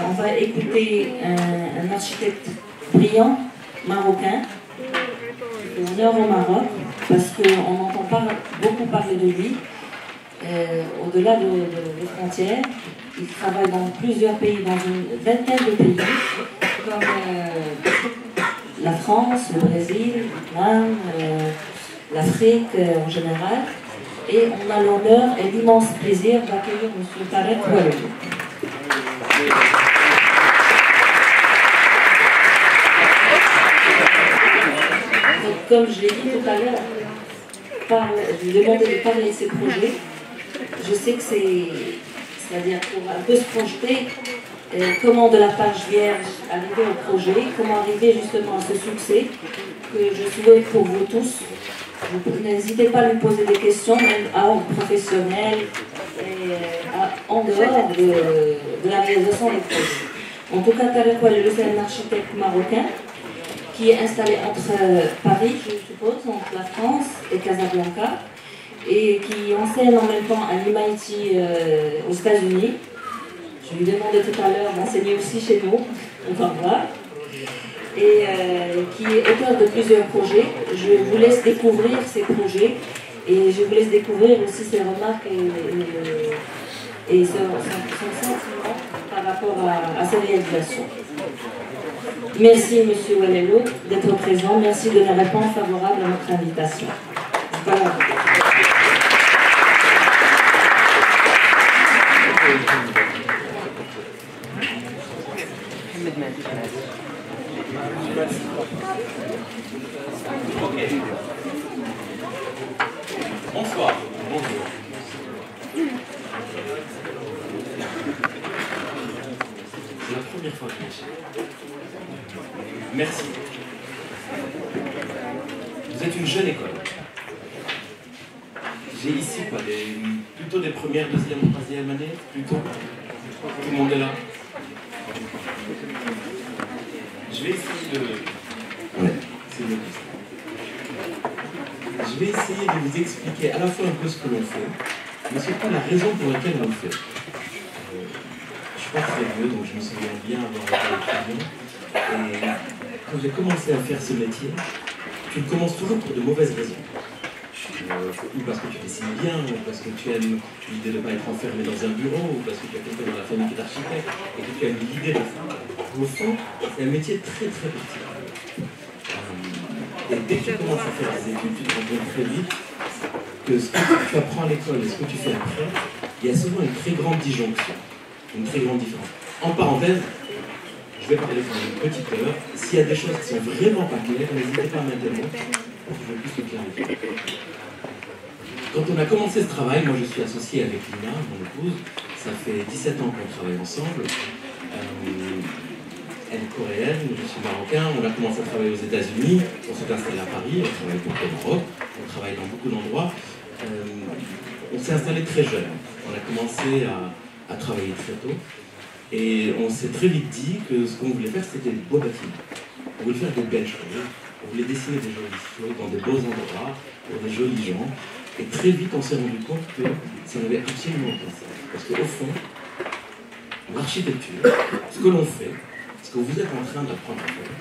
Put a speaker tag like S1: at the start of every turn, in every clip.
S1: On va écouter un architecte brillant, marocain, au nord au Maroc, parce qu'on n'entend pas beaucoup parler de lui. Au-delà des frontières, il travaille dans plusieurs pays, dans une vingtaine de pays, comme la France, le Brésil, l'Inde, l'Afrique en général. Et on a l'honneur et l'immense plaisir d'accueillir M. Tarek Walloul. Donc, comme je l'ai dit tout à l'heure, je lui ai demandé de parler de ses projets. Je sais que c'est-à-dire pour un peu se projeter, comment de la page vierge arriver au projet, comment arriver justement à ce succès que je souhaite pour vous tous. N'hésitez pas à lui poser des questions, même à ordre professionnel, et en dehors de la réalisation des projets. En tout cas, Tarek Walloul, c'est un architecte marocain qui est installé entre Paris, je suppose, entre la France et Casablanca, et qui enseigne en même temps à l'MIT aux États-Unis. Je lui demandais tout à l'heure d'enseigner aussi chez nous, on va voir. Et qui est auteur de plusieurs projets. Je vous laisse découvrir ces projets et je vous laisse découvrir aussi ses remarques et son sentiment par rapport à ses réalisations. Merci M. Walloul d'être présent, merci de la réponse favorable à notre invitation. Voilà.
S2: Bonsoir. Bonjour. C'est la première fois que je suis. Merci. Vous êtes une jeune école. J'ai ici quoi, plutôt des premières, deuxième, troisième années, plutôt. Tout le monde est là. Je vais essayer de... Ouais, c'est mieux comme ça. Je vais essayer de vous expliquer à la fois un peu ce que l'on fait, mais surtout la raison pour laquelle on le fait. Je ne suis pas très vieux, donc je me souviens bien avoir été étudiant. Et quand j'ai commencé à faire ce métier, tu le commences toujours pour de mauvaises raisons. Ou parce que tu dessines bien, ou parce que tu aimes l'idée de ne pas être enfermé dans un bureau, ou parce que tu as quelqu'un dans la famille qui est architecte, et que tu aimes l'idée de ça. Au fond, c'est un métier très très particulier. Et dès que tu commences à faire des études, tu te rends compte très vite que ce que tu apprends à l'école et ce que tu fais après, il y a souvent une très grande disjonction, une très grande différence. En parenthèse, je vais parler pendant une petite heure. S'il y a des choses qui sont vraiment pas claires, n'hésitez pas à m'interrompre pour que je puisse le clarifier. Quand on a commencé ce travail, moi je suis associé avec Lina, mon épouse, ça fait 17 ans qu'on travaille ensemble. Elle est coréenne, je suis marocain, on a commencé à travailler aux États-Unis, on s'est installé à Paris, on travaille beaucoup au Maroc, on travaille dans beaucoup d'endroits. On s'est installé très jeune, on a commencé à travailler très tôt, et on s'est très vite dit que ce qu'on voulait faire c'était des beaux bâtiments. On voulait faire des belles choses, on voulait dessiner des jolies choses dans des beaux endroits, pour des jolis gens, et très vite on s'est rendu compte que ça n'avait absolument pas ça. Parce qu'au fond, l'architecture, ce que l'on fait, ce que vous êtes en train d'apprendre à faire,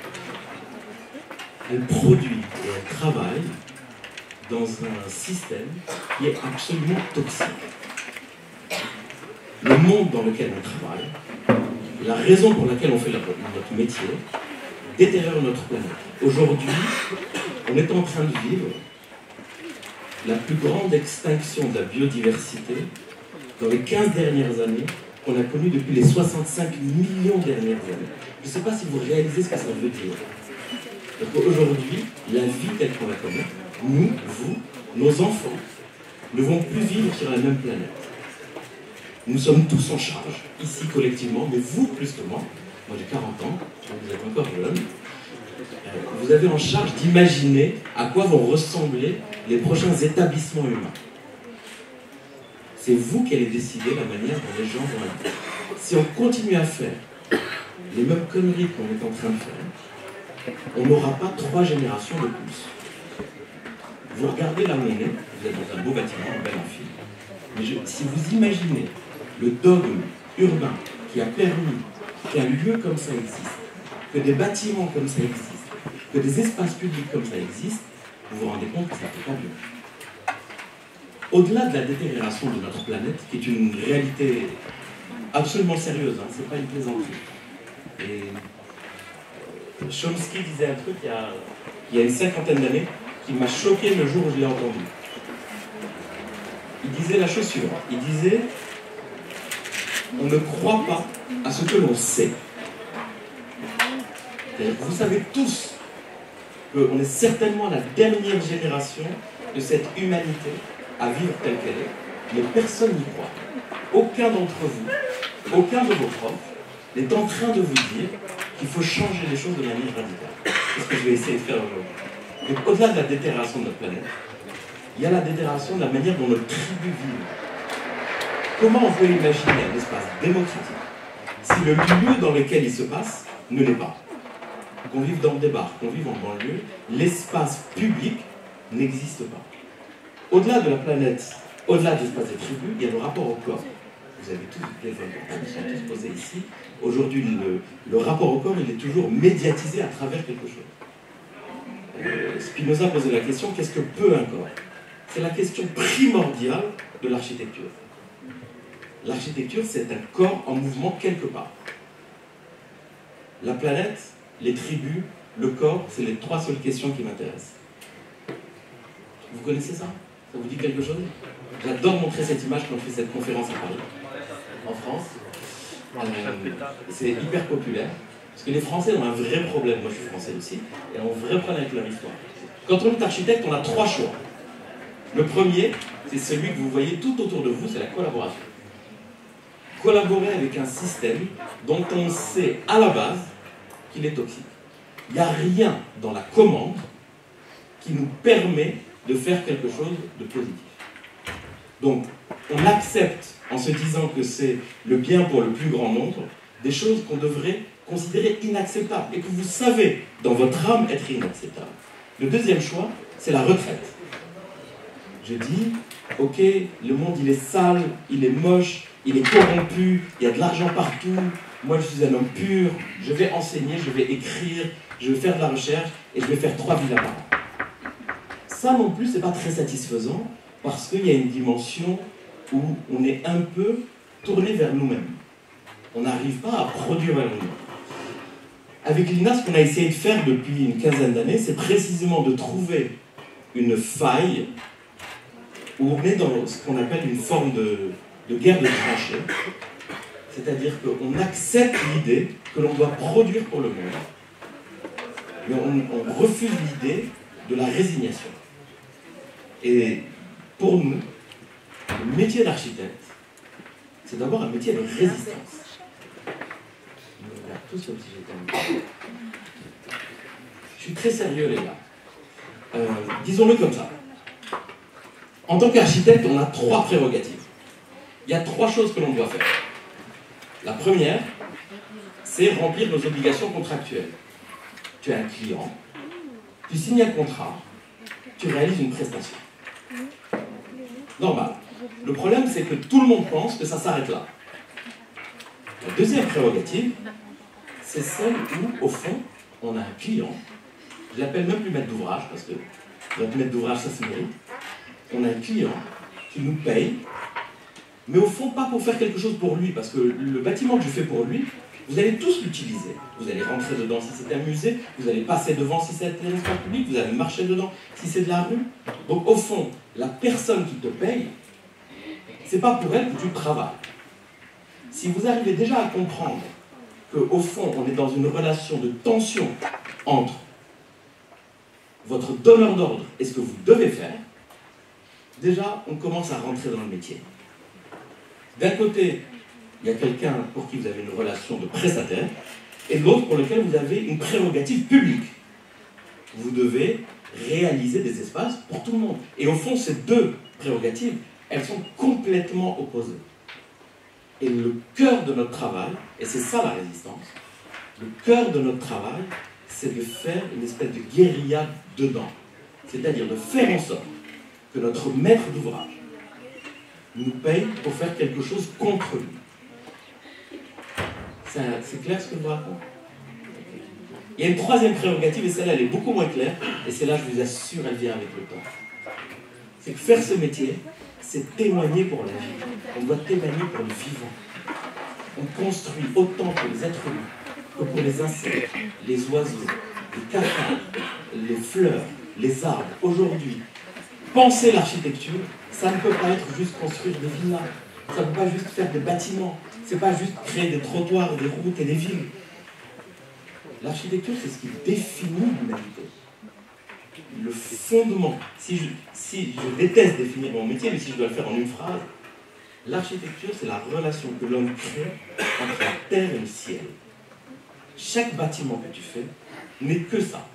S2: elle produit et elle travaille dans un système qui est absolument toxique. Le monde dans lequel on travaille, la raison pour laquelle on fait notre métier, détériore notre planète. Aujourd'hui, on est en train de vivre la plus grande extinction de la biodiversité dans les 15 dernières années qu'on a connue depuis les 65 millions dernières années. Je ne sais pas si vous réalisez ce que ça veut dire. Parce qu'aujourd'hui, la vie telle qu'on la connaît, nous, vous, nos enfants, ne vont plus vivre sur la même planète. Nous sommes tous en charge, ici collectivement, mais vous plus que moi j'ai 40 ans, vous êtes encore jeune, vous avez en charge d'imaginer à quoi vont ressembler les prochains établissements humains. C'est vous qui allez décider la manière dont les gens vont être. Si on continue à faire les mêmes conneries qu'on est en train de faire, on n'aura pas 3 générations de plus. Vous regardez là où on est, vous êtes dans un beau bâtiment, un bel amphi, mais si vous imaginez le dogme urbain qui a permis qu'un lieu comme ça existe, que des bâtiments comme ça existent, que des espaces publics comme ça existent, vous vous rendez compte que ça ne fait pas bien. Au-delà de la détérioration de notre planète, qui est une réalité absolument sérieuse, hein, ce n'est pas une plaisanterie. Et Chomsky disait un truc il y a une cinquantaine d'années qui m'a choqué le jour où je l'ai entendu. Il disait la chose suivante. Il disait « On ne croit pas à ce que l'on sait. » Vous savez tous qu'on est certainement la dernière génération de cette humanité à vivre telle qu'elle est, mais personne n'y croit. Aucun d'entre vous, aucun de vos profs n'est en train de vous dire qu'il faut changer les choses de manière radicale. C'est ce que je vais essayer de faire aujourd'hui. Donc au-delà de la détérioration de notre planète, il y a la détérioration de la manière dont notre tribu vit. Comment on peut imaginer un espace démocratique si le lieu dans lequel il se passe ne l'est pas? Qu'on vive dans des bars, qu'on vive en banlieue, l'espace public n'existe pas. Au-delà de la planète, au-delà de l'espace des tribus, il y a le rapport au corps. Vous avez tous les téléphone, ils sont tous posés ici. Aujourd'hui, le rapport au corps, il est toujours médiatisé à travers quelque chose. Spinoza posait la question, qu'est-ce que peut un corps? C'est la question primordiale de l'architecture. L'architecture, c'est un corps en mouvement quelque part. La planète, les tribus, le corps, c'est les trois seules questions qui m'intéressent. Vous connaissez ça? Ça vous dit quelque chose? J'adore montrer cette image quand je fais cette conférence à Paris, en France. C'est hyper populaire, parce que les Français ont un vrai problème, moi je suis français aussi, et ont un vrai problème avec leur histoire. Quand on est architecte, on a trois choix. Le premier, c'est celui que vous voyez tout autour de vous, c'est la collaboration. Collaborer avec un système dont on sait à la base qu'il est toxique. Il n'y a rien dans la commande qui nous permet de faire quelque chose de positif. Donc, on accepte, en se disant que c'est le bien pour le plus grand nombre, des choses qu'on devrait considérer inacceptables et que vous savez, dans votre âme, être inacceptables. Le deuxième choix, c'est la retraite. Je dis, ok, le monde il est sale, il est moche, il est corrompu, il y a de l'argent partout, moi je suis un homme pur, je vais enseigner, je vais écrire, je vais faire de la recherche et je vais faire 3 villas par an. Ça non plus, c'est pas très satisfaisant parce qu'il y a une dimension où on est un peu tourné vers nous-mêmes. On n'arrive pas à produire vers nous-mêmes. Avec l'INA, ce qu'on a essayé de faire depuis une quinzaine d'années, c'est précisément de trouver une faille où on est dans ce qu'on appelle une forme de guerre de tranchées. C'est-à-dire qu'on accepte l'idée que l'on doit produire pour le monde, mais on refuse l'idée de la résignation. Et pour nous, le métier d'architecte, c'est d'abord un métier de résistance. Je suis très sérieux, les gars. Disons-le comme ça. En tant qu'architecte, on a 3 prérogatives. Il y a 3 choses que l'on doit faire. La première, c'est remplir nos obligations contractuelles. Tu as un client, tu signes un contrat, tu réalises une prestation. Normal. Le problème, c'est que tout le monde pense que ça s'arrête là. La deuxième prérogative, c'est celle où, au fond, on a un client, je l'appelle même plus maître d'ouvrage, parce que notre maître d'ouvrage, ça se mérite. On a un client qui nous paye, mais au fond, pas pour faire quelque chose pour lui, parce que le bâtiment que je fais pour lui, vous allez tous l'utiliser. Vous allez rentrer dedans si c'est un musée, vous allez passer devant si c'est un espace public, vous allez marcher dedans si c'est de la rue. Donc au fond, la personne qui te paye, c'est pas pour elle que tu travailles. Si vous arrivez déjà à comprendre qu'au fond, on est dans une relation de tension entre votre donneur d'ordre et ce que vous devez faire, déjà, on commence à rentrer dans le métier. D'un côté, il y a quelqu'un pour qui vous avez une relation de prestataire, et de l'autre pour lequel vous avez une prérogative publique. Vous devez réaliser des espaces pour tout le monde. Et au fond, ces 2 prérogatives, elles sont complètement opposées. Et le cœur de notre travail, et c'est ça la résistance, le cœur de notre travail, c'est de faire une espèce de guérilla dedans. C'est-à-dire de faire en sorte que notre maître d'ouvrage nous paye pour faire quelque chose contre lui. C'est clair ce que je vous raconte? Il y a une troisième prérogative, et celle-là, elle est beaucoup moins claire, et celle-là, je vous assure, elle vient avec le temps. C'est que faire ce métier, c'est témoigner pour la vie. On doit témoigner pour le vivant. On construit autant pour les êtres humains que pour les insectes, les oiseaux, les cafards, les fleurs, les arbres. Aujourd'hui, penser l'architecture, ça ne peut pas être juste construire des villas, ça ne peut pas juste faire des bâtiments, c'est pas juste créer des trottoirs, des routes et des villes. L'architecture, c'est ce qui définit l'humanité. Le fondement. Si je déteste définir mon métier, mais si je dois le faire en une phrase, l'architecture, c'est la relation que l'homme crée entre la terre et le ciel. Chaque bâtiment que tu fais n'est que ça.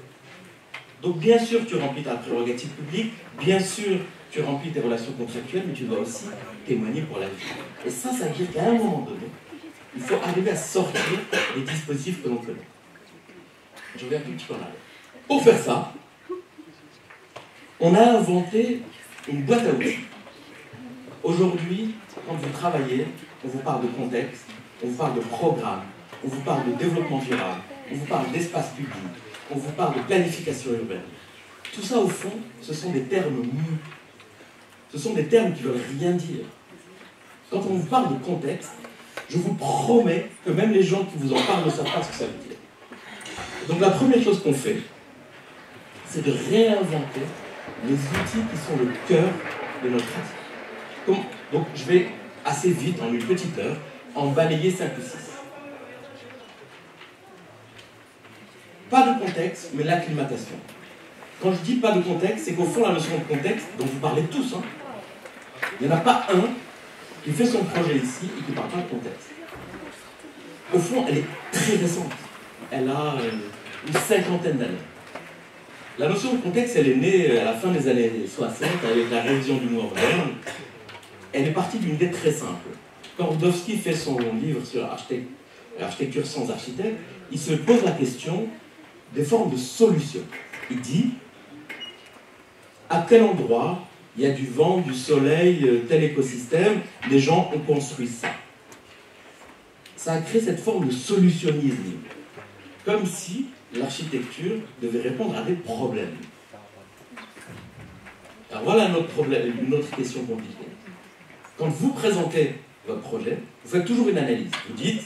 S2: Donc bien sûr, tu remplis ta prérogative publique, bien sûr, tu remplis tes relations contractuelles, mais tu dois aussi témoigner pour la vie. Et ça veut dire qu'à un moment donné, il faut arriver à sortir des dispositifs que l'on connaît. Je reviens un tout petit peu en arrière. Pour faire ça, on a inventé une boîte à outils. Aujourd'hui, quand vous travaillez, on vous parle de contexte, on vous parle de programme, on vous parle de développement durable, on vous parle d'espace public, on vous parle de planification urbaine. Tout ça, au fond, ce sont des termes mous. Ce sont des termes qui ne veulent rien dire. Quand on vous parle de contexte, je vous promets que même les gens qui vous en parlent ne savent pas ce que ça veut dire. Donc la première chose qu'on fait, c'est de réinventer les outils qui sont le cœur de notre pratique. Donc je vais assez vite, en une petite heure, en balayer 5 ou 6. Pas de contexte, mais l'acclimatation. Quand je dis pas de contexte, c'est qu'au fond, la notion de contexte, dont vous parlez tous, il n'y en a pas un qui fait son projet ici et qui ne parle pas de contexte. Au fond, elle est très récente. Elle a une 50aine d'années. La notion de contexte, elle est née à la fin des années 60 avec la révision du mot moderne. Elle est partie d'une idée très simple. Quand Rudowski fait son livre sur l'architecture sans architecte, il se pose la question des formes de solutions. Il dit, à tel endroit, il y a du vent, du soleil, tel écosystème, les gens ont construit ça. Ça a créé cette forme de solutionnisme, comme si l'architecture devait répondre à des problèmes. Alors voilà un autre problème, une autre question compliquée. Quand vous présentez votre projet, vous faites toujours une analyse. Vous dites,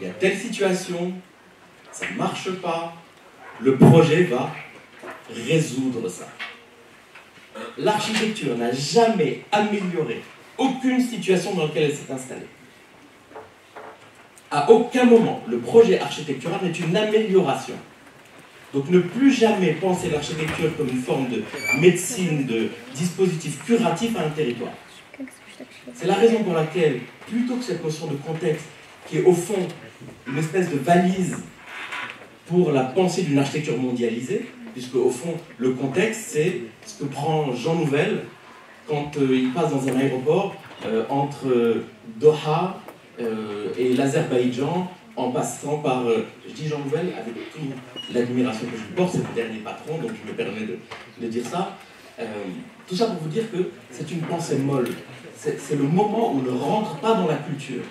S2: il y a telle situation, ça ne marche pas, le projet va résoudre ça. L'architecture n'a jamais amélioré aucune situation dans laquelle elle s'est installée. À aucun moment, le projet architectural n'est une amélioration. Donc ne plus jamais penser l'architecture comme une forme de médecine, de dispositif curatif à un territoire. C'est la raison pour laquelle, plutôt que cette notion de contexte, qui est au fond une espèce de valise pour la pensée d'une architecture mondialisée, puisque au fond, le contexte, c'est ce que prend Jean Nouvel quand il passe dans un aéroport entre Doha et l'Azerbaïdjan, en passant par, je dis Jean Nouvel avec toute l'admiration que je lui porte, c'est le dernier patron, donc je me permets de dire ça. Tout ça pour vous dire que c'est une pensée molle. C'est le moment où on ne rentre pas dans la culture.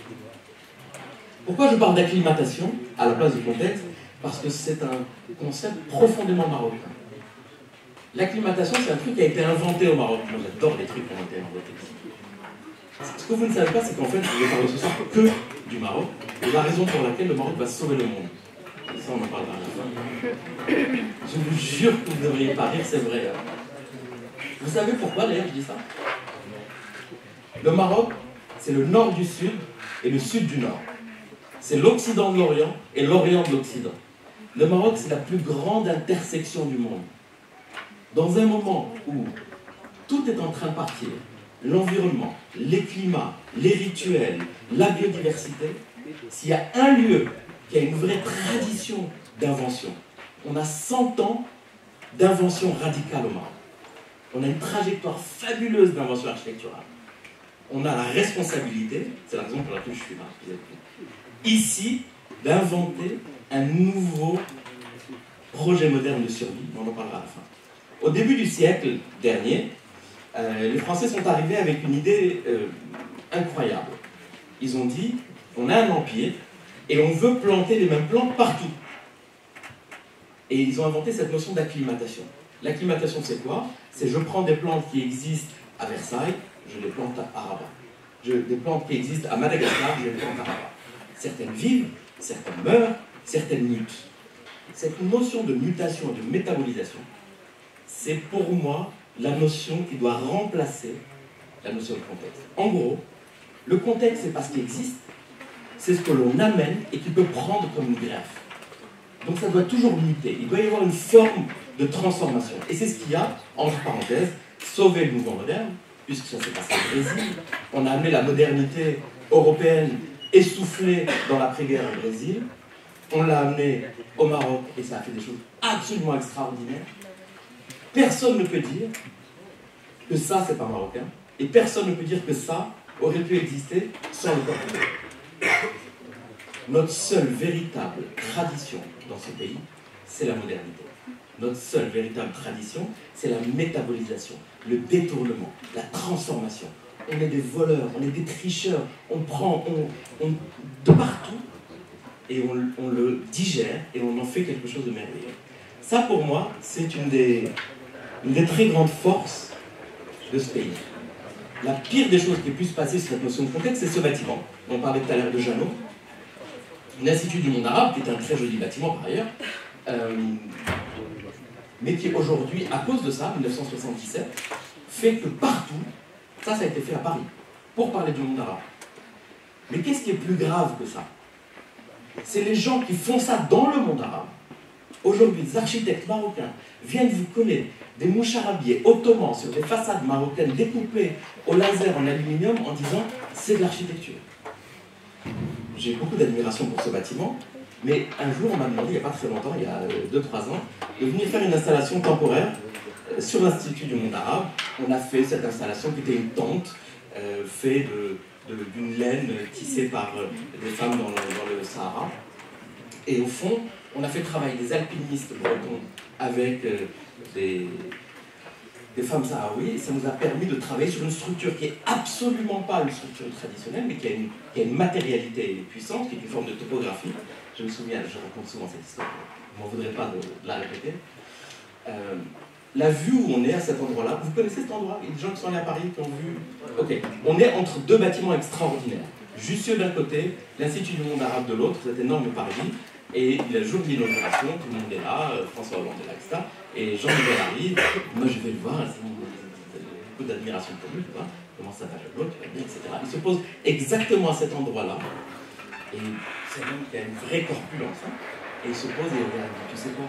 S2: Pourquoi je parle d'acclimatation à la place du contexte? Parce que c'est un concept profondément marocain. L'acclimatation, c'est un truc qui a été inventé au Maroc. Moi, j'adore les trucs qui ont été inventés ici. Ce que vous ne savez pas, c'est qu'en fait, je vais parler ce soir que du Maroc, et la raison pour laquelle le Maroc va sauver le monde. Et ça, on en parlera à la fin. Je vous jure que vous ne devriez pas rire, c'est vrai. Vous savez pourquoi, d'ailleurs, je dis ça? Le Maroc, c'est le nord du sud et le sud du nord. C'est l'Occident de l'Orient et l'Orient de l'Occident. Le Maroc, c'est la plus grande intersection du monde. Dans un moment où tout est en train de partir, l'environnement, les climats, les rituels, la biodiversité, s'il y a un lieu qui a une vraie tradition d'invention, on a 100 ans d'invention radicale au Maroc. On a une trajectoire fabuleuse d'invention architecturale. On a la responsabilité, c'est la raison pour laquelle je suis là, ici, d'inventer un nouveau projet moderne de survie, on en parlera à la fin. Au début du siècle dernier, les Français sont arrivés avec une idée incroyable. Ils ont dit, on a un empire, Et on veut planter les mêmes plantes partout. Et ils ont inventé cette notion d'acclimatation. L'acclimatation, c'est quoi? C'est je prends des plantes qui existent à Versailles, je les plante à Rabat. Des plantes qui existent à Madagascar, je les plante à Rabat. Certaines vivent, certaines meurent, certaines mutent. Cette notion de mutation et de métabolisation, c'est pour moi la notion qui doit remplacer la notion de contexte. En gros, le contexte, c'est pas ce qui existe, c'est ce que l'on amène et qui peut prendre comme une greffe. Donc ça doit toujours muter, il doit y avoir une forme de transformation. Et c'est ce qui a, entre parenthèses, sauvé le mouvement moderne, puisque ça s'est passé au Brésil. On a amené la modernité européenne essoufflée dans l'après-guerre au Brésil. On l'a amené au Maroc et ça a fait des choses absolument extraordinaires. Personne ne peut dire que ça, c'est pas marocain. Et personne ne peut dire que ça aurait pu exister sans le Portugal. Notre seule véritable tradition dans ce pays, c'est la modernité. Notre seule véritable tradition, c'est la métabolisation, le détournement, la transformation. On est des voleurs, on est des tricheurs, on prend de partout et on le digère et on en fait quelque chose de merveilleux. Ça, pour moi, c'est une des très grandes forces de ce pays. La pire des choses qui puisse passer sur cette notion de contexte, c'est ce bâtiment. On parlait tout à l'heure de Jeannot, l'Institut du monde arabe, qui est un très joli bâtiment par ailleurs, mais qui aujourd'hui, à cause de ça, 1977, fait que partout, ça a été fait à Paris, pour parler du monde arabe. Mais qu'est-ce qui est plus grave que ça? C'est les gens qui font ça dans le monde arabe. Aujourd'hui, des architectes marocains viennent vous coller des moucharabiés ottomans sur des façades marocaines découpées au laser en aluminium en disant c'est de l'architecture. J'ai beaucoup d'admiration pour ce bâtiment, mais un jour on m'a demandé, il n'y a pas très longtemps, il y a 2-3 ans, de venir faire une installation temporaire sur l'Institut du monde arabe. On a fait cette installation qui était une tente faite d'une laine tissée par des femmes dans le Sahara. Et au fond, on a fait travailler des alpinistes bretons avec des femmes sahraouis, et ça nous a permis de travailler sur une structure qui n'est absolument pas une structure traditionnelle, mais qui a une matérialité puissante, qui est une forme de topographie. Je me souviens, je raconte souvent cette histoire, je ne m'en voudrais pas de la répéter. La vue où on est à cet endroit-là, vous connaissez cet endroit? Il y a des gens qui sont allés à Paris qui ont vu. Ok, on est entre deux bâtiments extraordinaires. Jussieu d'un côté, l'Institut du monde arabe de l'autre, cet énorme parvis. Et le jour de l'inauguration, tout le monde est là, François Hollande est là, etc. Et Jean-Michel arrive, moi je vais le voir, j'ai beaucoup d'admiration pour lui, tu vois, comment ça va le bloc, etc. Il se pose exactement à cet endroit-là, et c'est un homme qui a une vraie corpulence, hein, et il se pose et il regarde, tu sais quoi,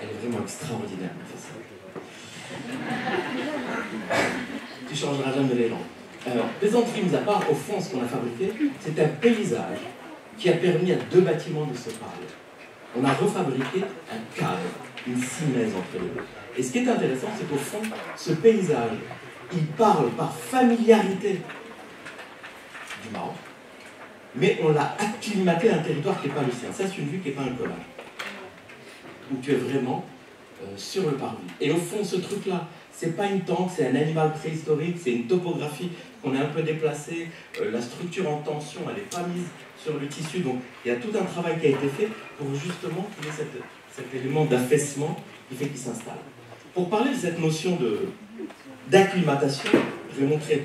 S2: elle est vraiment extraordinaire, ma fille. Tu changeras jamais les langues. Alors, plaisanterie mis à part, au fond, ce qu'on a fabriqué, c'est un paysage qui a permis à deux bâtiments de se parler. On a refabriqué un cadre, une simèse entre les deux. Et ce qui est intéressant, c'est qu'au fond, ce paysage, il parle par familiarité du Maroc, mais on l'a acclimaté à un territoire qui n'est pas le sien. Ça, c'est une vue qui n'est pas un collage, où tu es vraiment sur le parvis. Et au fond, ce truc-là, c'est pas une tente, c'est un animal préhistorique, c'est une topographie qu'on a un peu déplacée, la structure en tension, elle n'est pas mise sur le tissu, donc il y a tout un travail qui a été fait pour justement qu'il y ait cet élément d'affaissement qui fait qu'il s'installe. Pour parler de cette notion d'acclimatation, je vais montrer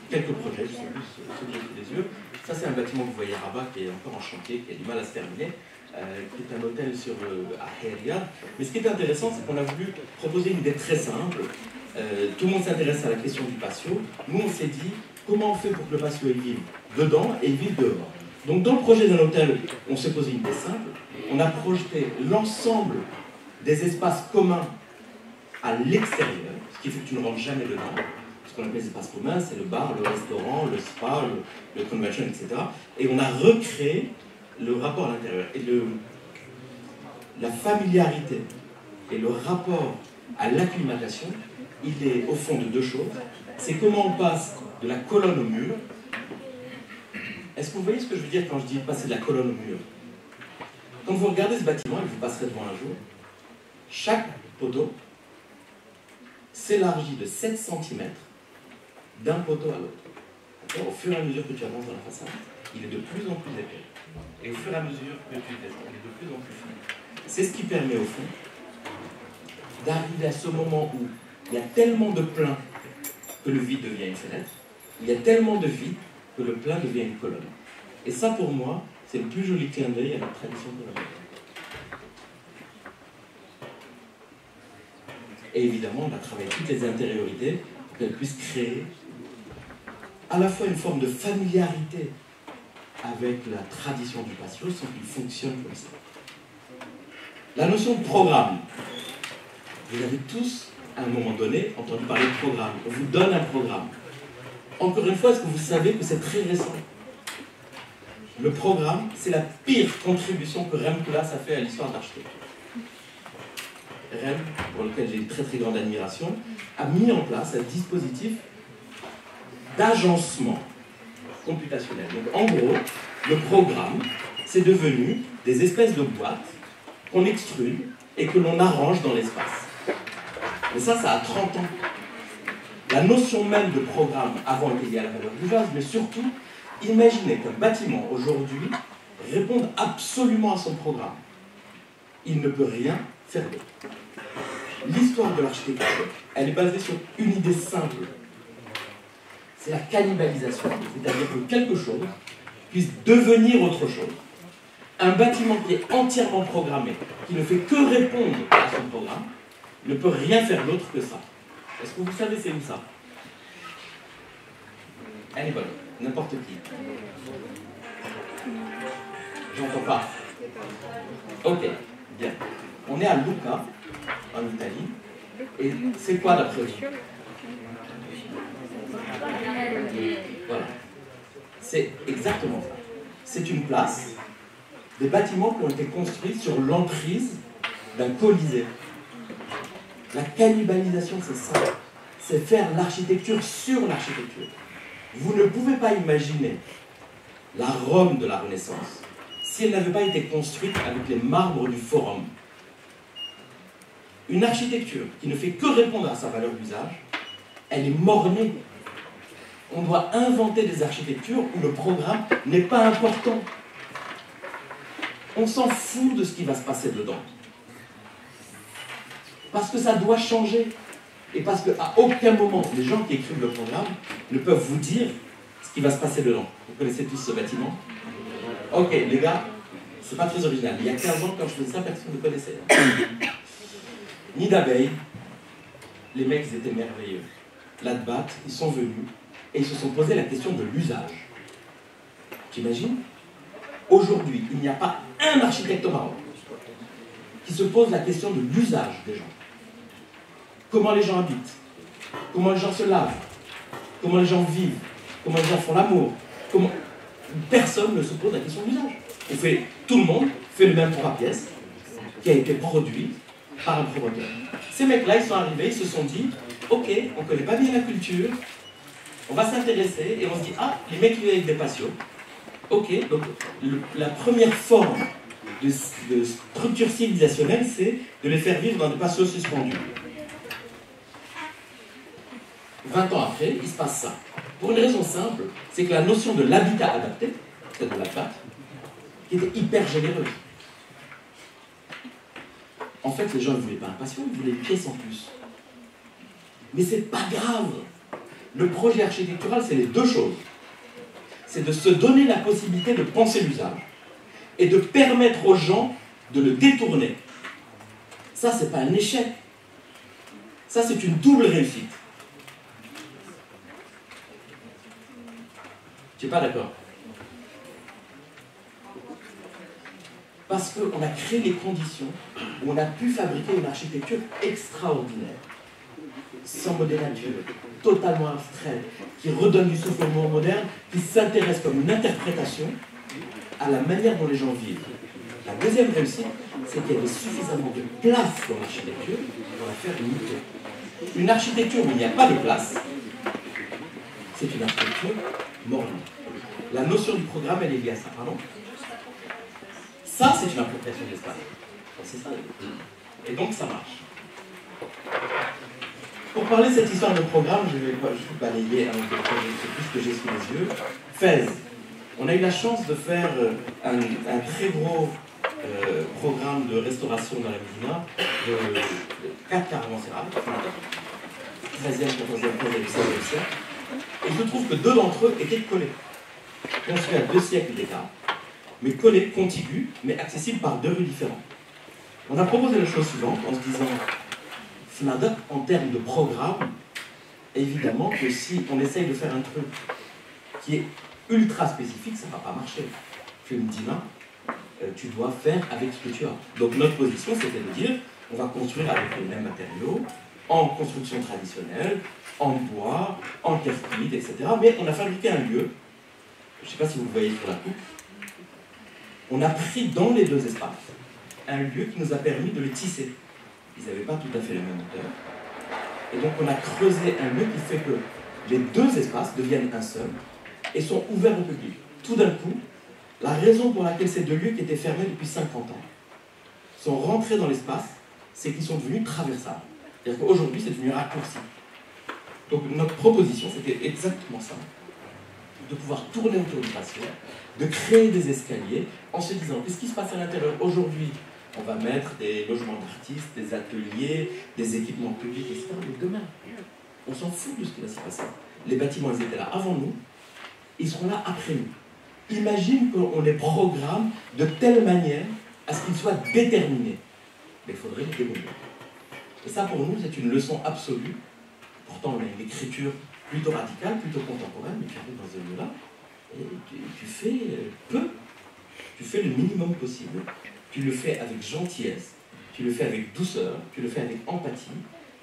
S2: quelques projets, je sais plus ceux que j'ai sous les yeux. Ça, c'est un bâtiment que vous voyez à Rabat qui est encore en chantier, qui a du mal à se terminer, qui est un hôtel à Riyad. Mais ce qui est intéressant, c'est qu'on a voulu proposer une idée très simple. Tout le monde s'intéresse à la question du patio. Nous, on s'est dit, comment on fait pour que le patio il vive dedans et il vive dehors? Donc, dans le projet d'un hôtel, on s'est posé une idée simple. On a projeté l'ensemble des espaces communs à l'extérieur, ce qui fait que tu ne rentres jamais dedans. Ce qu'on appelle les espaces communs, c'est le bar, le restaurant, le spa, le convention, etc. Et on a recréé le rapport à l'intérieur. Et la familiarité et le rapport à l'acclimatation, il est au fond de deux choses. C'est comment on passe de la colonne au mur. Est-ce que vous voyez ce que je veux dire quand je dis passer de la colonne au mur? Quand vous regardez ce bâtiment, et vous passerez devant un jour, chaque poteau s'élargit de 7 cm d'un poteau à l'autre. Au fur et à mesure que tu avances dans la façade, il est de plus en plus épais. Et au fur et à mesure que tu descends, il est de plus en plus fin. C'est ce qui permet au fond d'arriver à ce moment où il y a tellement de plein que le vide devient une fenêtre, il y a tellement de vide que le plein devient une colonne. Et ça, pour moi, c'est le plus joli clin d'œil à la tradition de la moderne. Et évidemment, on a travaillé toutes les intériorités pour qu'elles puissent créer à la fois une forme de familiarité avec la tradition du patio sans qu'il fonctionne comme ça. La notion de programme. Vous avez tous, à un moment donné, entendu parler de programme. On vous donne un programme. Encore une fois, est-ce que vous savez que c'est très récent? Le programme, c'est la pire contribution que Rem Koolhaas a fait à l'histoire de l'architecture. Rem, pour lequel j'ai une très très grande admiration, a mis en place un dispositif d'agencement computationnel. Donc en gros, le programme, c'est devenu des espèces de boîtes qu'on extrude et que l'on arrange dans l'espace. Mais ça a 30 ans. La notion même de programme avant était liée à la valeur d'usage, mais surtout, imaginez qu'un bâtiment aujourd'hui réponde absolument à son programme. Il ne peut rien faire d'autre. L'histoire de l'architecture, elle est basée sur une idée simple. C'est la cannibalisation, c'est-à-dire que quelque chose puisse devenir autre chose. Un bâtiment qui est entièrement programmé, qui ne fait que répondre à son programme, ne peut rien faire d'autre que ça. Est-ce que vous savez c'est où ça? Anybody, n'importe qui. J'entends pas. Ok, bien. On est à Lucca, en Italie, et c'est quoi d'après vous? Voilà. C'est exactement ça. C'est une place, des bâtiments qui ont été construits sur l'emprise d'un colisée. La cannibalisation, c'est ça. C'est faire l'architecture sur l'architecture. Vous ne pouvez pas imaginer la Rome de la Renaissance si elle n'avait pas été construite avec les marbres du Forum. Une architecture qui ne fait que répondre à sa valeur d'usage, elle est mornée. On doit inventer des architectures où le programme n'est pas important. On s'en fout de ce qui va se passer dedans. Parce que ça doit changer. Et parce qu'à aucun moment, les gens qui écrivent le programme ne peuvent vous dire ce qui va se passer dedans. Vous connaissez tous ce bâtiment? Ok, les gars, c'est pas très original. Il y a 15 ans, quand je faisais ça, personne ne connaissait. Nid d'abeilles, les mecs ils étaient merveilleux. Là-bas, ils sont venus et ils se sont posé la question de l'usage. T'imagines? Aujourd'hui, il n'y a pas un architecte au Maroc qui se pose la question de l'usage des gens. Comment les gens habitent, comment les gens se lavent, comment les gens vivent, comment les gens font l'amour. Comment... Personne ne se pose la question de l'usage. Tout le monde fait le même 3 pièces qui a été produit par un promoteur. Ces mecs-là, ils sont arrivés, ils se sont dit, ok, on ne connaît pas bien la culture, on va s'intéresser et on se dit, ah, les mecs vivent avec des patios. Ok, donc la première forme de structure civilisationnelle, c'est de les faire vivre dans des patios suspendus. 20 ans après, il se passe ça. Pour une raison simple, c'est que la notion de l'habitat adapté, c'est de la pâte, qui était hyper généreuse. En fait, les gens ne voulaient pas un patio, ils voulaient une pièce en plus. Mais c'est pas grave. Le projet architectural, c'est les deux choses. C'est de se donner la possibilité de penser l'usage et de permettre aux gens de le détourner. Ça, c'est pas un échec. Ça, c'est une double réussite. Tu n'es pas d'accord? Parce qu'on a créé les conditions où on a pu fabriquer une architecture extraordinaire, sans modénature, totalement abstraite, qui redonne du souffle au monde moderne, qui s'intéresse comme une interprétation à la manière dont les gens vivent. La deuxième réussite, c'est qu'il y avait suffisamment de place dans l'architecture pour la faire unité. Une architecture où il n'y a pas de place, c'est une architecture morne. La notion du programme, elle est liée à ça, pardon. Ça, c'est une appropriation de l'espace. C'est ça. Et donc, ça marche. Pour parler de cette histoire de programme, je vais balayer un peu plus que j'ai sous les yeux. Fès. On a eu la chance de faire un très gros programme de restauration dans la Médina de 4 caravansérails, 13e, 14e, 15e, 16e siècle. Et il se trouve que 2 d'entre eux étaient collés, construits à 2 siècles d'écart, mais collés, contigus, mais accessibles par 2 rues différentes. On a proposé la chose suivante en se disant, FNADOC, en termes de programme, évidemment que si on essaye de faire un truc qui est ultra spécifique, ça ne va pas marcher. Tu me dis là, tu dois faire avec ce que tu as. Donc notre position, c'était de dire, on va construire avec les mêmes matériaux, en construction traditionnelle, en bois, en terre cuite, etc. Mais on a fabriqué un lieu, je ne sais pas si vous le voyez sur la coupe, on a pris dans les 2 espaces un lieu qui nous a permis de les tisser. Ils n'avaient pas tout à fait la même hauteur. Et donc on a creusé un lieu qui fait que les 2 espaces deviennent un seul et sont ouverts au public. Tout d'un coup, la raison pour laquelle ces 2 lieux qui étaient fermés depuis 50 ans sont rentrés dans l'espace, c'est qu'ils sont devenus traversables. C'est-à-dire qu'aujourd'hui, c'est devenu raccourci. Donc notre proposition, c'était exactement ça. De pouvoir tourner autour du patient, de créer des escaliers en se disant, qu'est-ce qui se passe à l'intérieur aujourd'hui? On va mettre des logements d'artistes, des ateliers, des équipements publics, etc. Mais demain, on s'en fout de ce qui va s'y passer. Les bâtiments, ils étaient là avant nous, ils seront là après nous. Imagine qu'on les programme de telle manière à ce qu'ils soient déterminés. Mais il faudrait les démolir. Et ça, pour nous, c'est une leçon absolue. Pourtant, on a une écriture plutôt radicale, plutôt contemporaine, mais qui arrive dans ce lieu-là. Et tu fais peu. Tu fais le minimum possible. Tu le fais avec gentillesse. Tu le fais avec douceur. Tu le fais avec empathie.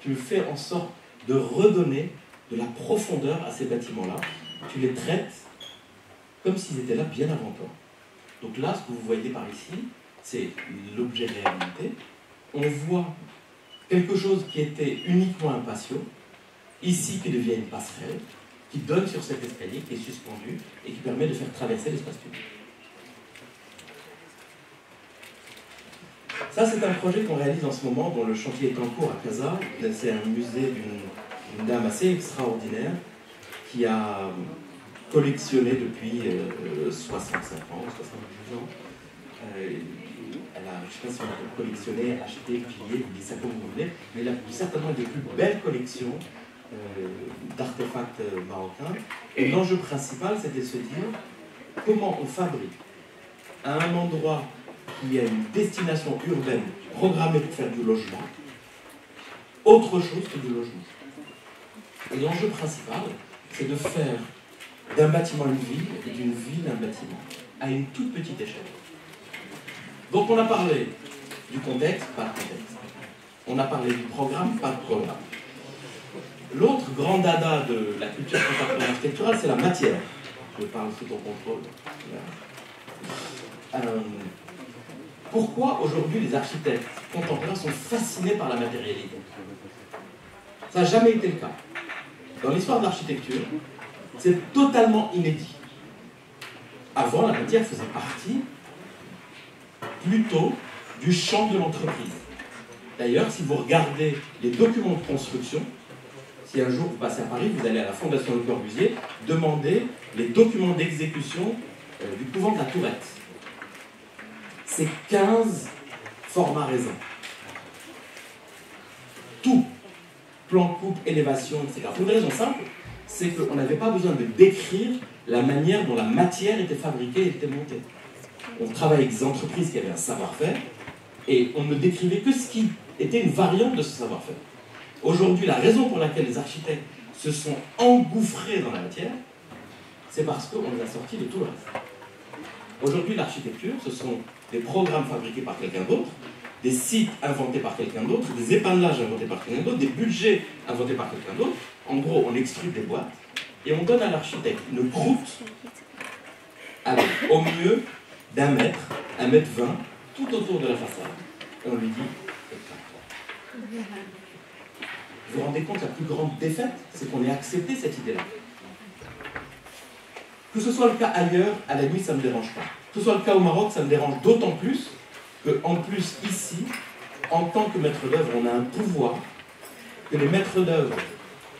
S2: Tu le fais en sorte de redonner de la profondeur à ces bâtiments-là. Tu les traites comme s'ils étaient là bien avant toi. Donc là, ce que vous voyez par ici, c'est l'objet réhabilité. On voit quelque chose qui était uniquement un patio, ici qui devient une passerelle, qui donne sur cet escalier, qui est suspendu, et qui permet de faire traverser l'espace public. Ça, c'est un projet qu'on réalise en ce moment, dont le chantier est en cours à Casa. C'est un musée d'une dame assez extraordinaire, qui a collectionné depuis 65 ans, 70 ans. Elle a, je ne sais pas si on a collectionné, acheté, pillé, vous dites ça comme vous voulez, mais elle a certainement des plus belles collections d'artefacts marocains. Et l'enjeu principal, c'était de se dire comment on fabrique à un endroit qui a une destination urbaine programmée pour faire du logement, autre chose que du logement. Et l'enjeu principal, c'est de faire d'un bâtiment une ville et d'une ville un bâtiment, à une toute petite échelle. Donc on a parlé du contexte, pas de contexte. On a parlé du programme, pas de programme. L'autre grand dada de la culture contemporaine architecturale, c'est la matière. Je parle sous ton contrôle. Pourquoi aujourd'hui les architectes contemporains sont fascinés par la matérialité? Ça n'a jamais été le cas. Dans l'histoire de l'architecture, c'est totalement inédit. Avant, la matière faisait partie plutôt du champ de l'entreprise. D'ailleurs, si vous regardez les documents de construction, si un jour vous passez à Paris, vous allez à la Fondation Le Corbusier demander les documents d'exécution du couvent de la Tourette. C'est 15 formats raisins. Tout. Plan, coupe, élévation, etc. Pour une raison simple, c'est qu'on n'avait pas besoin de décrire la manière dont la matière était fabriquée et était montée. On travaillait avec des entreprises qui avaient un savoir-faire et on ne décrivait que ce qui était une variante de ce savoir-faire. Aujourd'hui, la raison pour laquelle les architectes se sont engouffrés dans la matière, c'est parce qu'on les a sortis de tout le reste. Aujourd'hui, l'architecture, ce sont des programmes fabriqués par quelqu'un d'autre, des sites inventés par quelqu'un d'autre, des épandelages inventés par quelqu'un d'autre, des budgets inventés par quelqu'un d'autre. En gros, on extrude des boîtes et on donne à l'architecte une croûte avec au mieux d'1 mètre, 1,20 m, tout autour de la façade. Et on lui dit, éclate-toi. Vous vous rendez compte, la plus grande défaite, c'est qu'on ait accepté cette idée-là. Que ce soit le cas ailleurs, à la nuit, ça ne me dérange pas. Que ce soit le cas au Maroc, ça me dérange d'autant plus qu'en plus, ici, en tant que maître d'œuvre, on a un pouvoir que les maîtres d'œuvre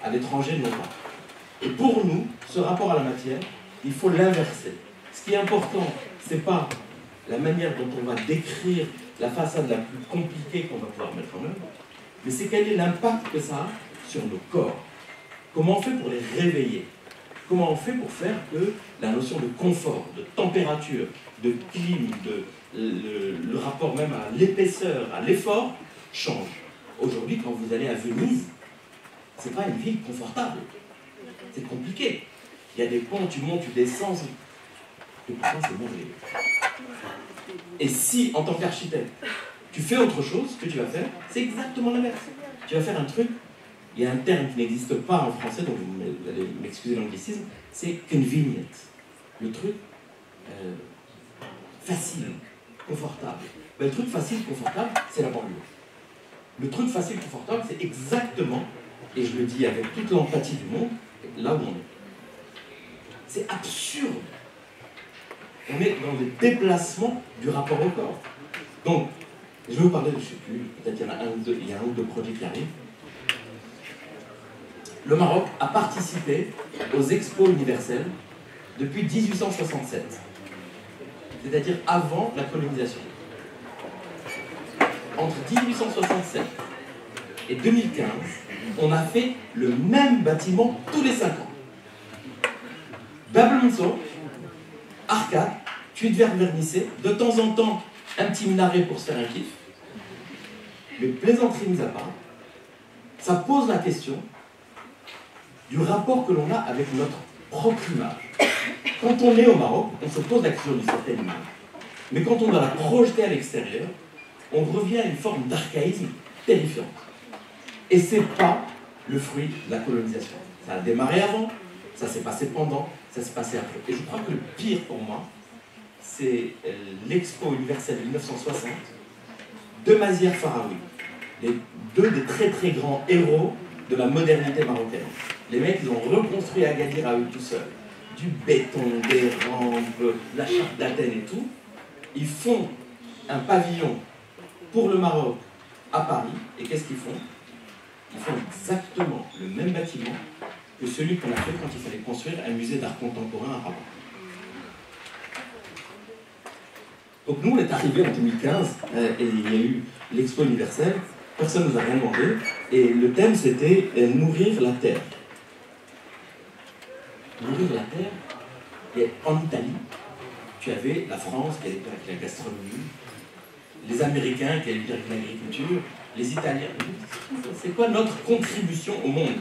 S2: à l'étranger n'ont pas. Et pour nous, ce rapport à la matière, il faut l'inverser. Ce qui est important, ce n'est pas la manière dont on va décrire la façade la plus compliquée qu'on va pouvoir mettre en œuvre, mais c'est quel est l'impact que ça a sur nos corps. Comment on fait pour les réveiller? Comment on fait pour faire que la notion de confort, de température, de clim, le rapport même à l'épaisseur, à l'effort, change? Aujourd'hui, quand vous allez à Venise, ce n'est pas une ville confortable. C'est compliqué. Il y a des ponts, tu montes, tu descends. Et pourtant, c'est merveilleux. Et si, en tant qu'architecte, tu fais autre chose, ce que tu vas faire, c'est exactement l'inverse. Tu vas faire un truc, il y a un terme qui n'existe pas en français, donc vous allez m'excuser l'anglicisme, c'est convenient. Le truc facile, confortable. Ben, le truc facile, confortable, c'est la banlieue. Le truc facile, confortable, c'est exactement, et je le dis avec toute l'empathie du monde, là où on est. C'est absurde. On est dans le déplacement du rapport au corps. Donc, je vais vous parler de, je ne sais plus, peut-être il y en a un ou deux projets qui arrivent. Le Maroc a participé aux expos universelles depuis 1867, c'est-à-dire avant la colonisation. Entre 1867 et 2015, on a fait le même bâtiment tous les 5 ans. Bab el-Mansour, arcade, tuiles vertes vernissées, de temps en temps un petit minaret pour se faire un kiff. Mais plaisanterie mise à part, ça pose la question du rapport que l'on a avec notre propre image. Quand on est au Maroc, on se pose la question d'une certaine image. Mais quand on doit la projeter à l'extérieur, on revient à une forme d'archaïsme terrifiante. Et ce n'est pas le fruit de la colonisation. Ça a démarré avant, ça s'est passé pendant, ça s'est passé après. Et je crois que le pire pour moi, c'est l'Expo universelle de 1960 de Mazière Faraoui. Les deux des très très grands héros de la modernité marocaine. Les mecs, ils ont reconstruit Agadir à eux tout seuls. Du béton, des rampes, la charte d'Athènes et tout. Ils font un pavillon pour le Maroc à Paris. Et qu'est-ce qu'ils font? Ils font exactement le même bâtiment que celui qu'on a fait quand il fallait construire un musée d'art contemporain à Rabat. Donc nous, on est arrivés en 2015 et il y a eu l'Expo universelle. Personne ne nous a rien demandé. Et le thème, c'était nourrir la terre. Nourrir la terre. Et en Italie, tu avais la France qui allait dire avec la gastronomie, les Américains qui allaient dire avec l'agriculture, les Italiens. C'est quoi notre contribution au monde?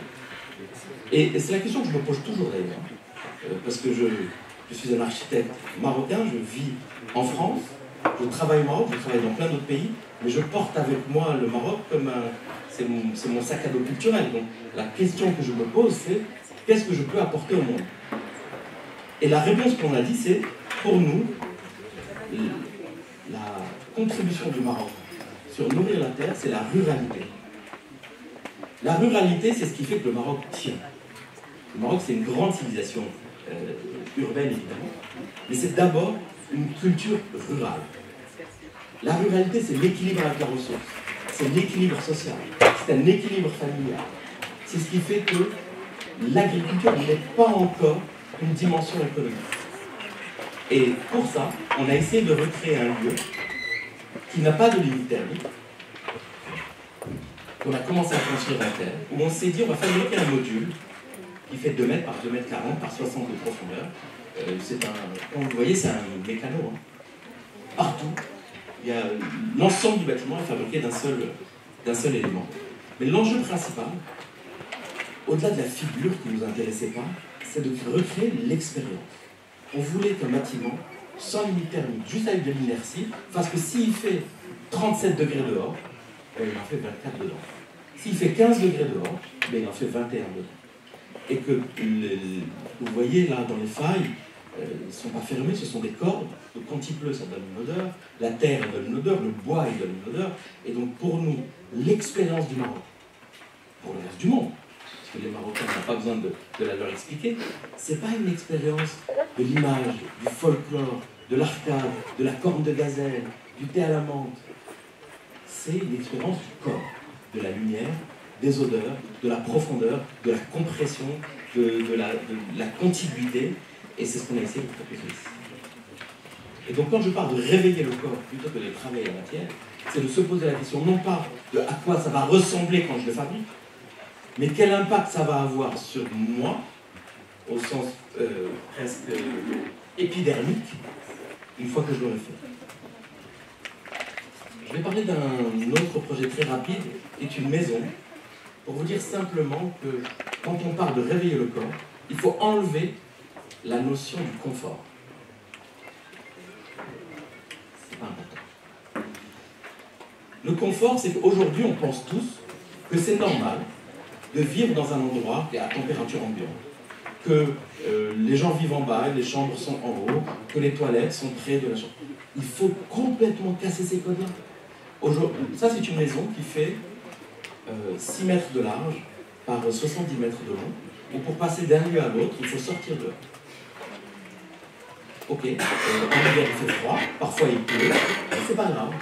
S2: Et c'est la question que je me pose toujours d'ailleurs. Parce que je suis un architecte marocain, je vis en France, je travaille au Maroc, je travaille dans plein d'autres pays, mais je porte avec moi le Maroc comme c'est mon sac à dos culturel. Donc la question que je me pose, c'est qu'est-ce que je peux apporter au monde? Et la réponse qu'on a dit, c'est pour nous, la contribution du Maroc sur nourrir la terre, c'est la ruralité. La ruralité, c'est ce qui fait que le Maroc tient. Le Maroc, c'est une grande civilisation urbaine, évidemment, mais c'est d'abord une culture rurale. La ruralité, c'est l'équilibre avec la ressource, c'est l'équilibre social, c'est un équilibre familial. C'est ce qui fait que l'agriculture n'est pas encore une dimension économique. Et pour ça, on a essayé de recréer un lieu qui n'a pas de limite thermique, qu'on a commencé à construire à terre, où on s'est dit on va fabriquer un module qui fait 2 mètres par 2 mètres 40 par 60 de profondeur. Comme vous voyez, c'est un mécano. Hein. Partout, il y a l'ensemble du bâtiment est fabriqué d'un seul élément. Mais l'enjeu principal, au-delà de la figure qui ne nous intéressait pas, c'est de recréer l'expérience. On voulait qu'un bâtiment, sans limite thermique, juste avec de l'inertie, parce que s'il fait 37 degrés dehors, il en fait 24 dedans. S'il fait 15 degrés dehors, il en fait 21 dedans. Et que, vous voyez là dans les failles, ils ne sont pas fermés, ce sont des cordes. Donc quand il pleut, ça donne une odeur, la terre donne une odeur, le bois il donne une odeur. Et donc pour nous, l'expérience du Maroc, pour le reste du monde, parce que les Marocains n'ont pas besoin de la leur expliquer, c'est pas une expérience de l'image, du folklore, de l'arcade, de la corne de gazelle, du thé à la menthe. C'est une expérience du corps, de la lumière, des odeurs, de la profondeur, de la compression, de la contiguïté, et c'est ce qu'on a essayé de proposer ici. Et donc quand je parle de réveiller le corps plutôt que de travailler la matière, c'est de se poser la question non pas de à quoi ça va ressembler quand je le fabrique, mais quel impact ça va avoir sur moi, au sens presque épidermique, une fois que je l'aurai fait. Je vais parler d'un autre projet très rapide, qui est une maison, pour vous dire simplement que quand on parle de réveiller le corps, il faut enlever la notion du confort. C'est pas important. Le confort, c'est qu'aujourd'hui, on pense tous que c'est normal de vivre dans un endroit qui est à température ambiante, que les gens vivent en bas, les chambres sont en haut, que les toilettes sont près de la chambre. Il faut complètement casser ces codes-là. Ça, c'est une maison qui fait 6 mètres de large par 70 mètres de long, où pour passer d'un lieu à l'autre, il faut sortir de là. Ok, en hiver il fait froid, parfois il pleut, mais c'est pas grave.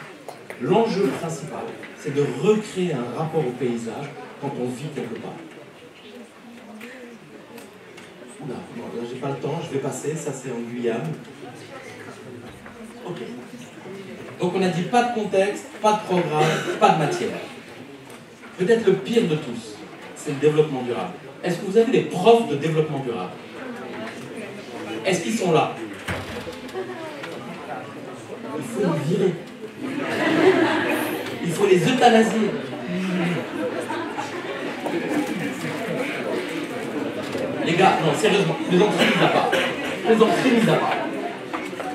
S2: L'enjeu principal, c'est de recréer un rapport au paysage quand on vit quelque part. Oula, non, là j'ai pas le temps, je vais passer, ça c'est en Guyane. Ok. Donc on a dit pas de contexte, pas de programme, pas de matière. Peut-être le pire de tous, c'est le développement durable. Est-ce que vous avez des profs de développement durable? Est-ce qu'ils sont là? Il faut les virer. Il faut les euthanasier. Les gars, non, sérieusement, plaisanterie mise à part. Plaisanterie mise à part.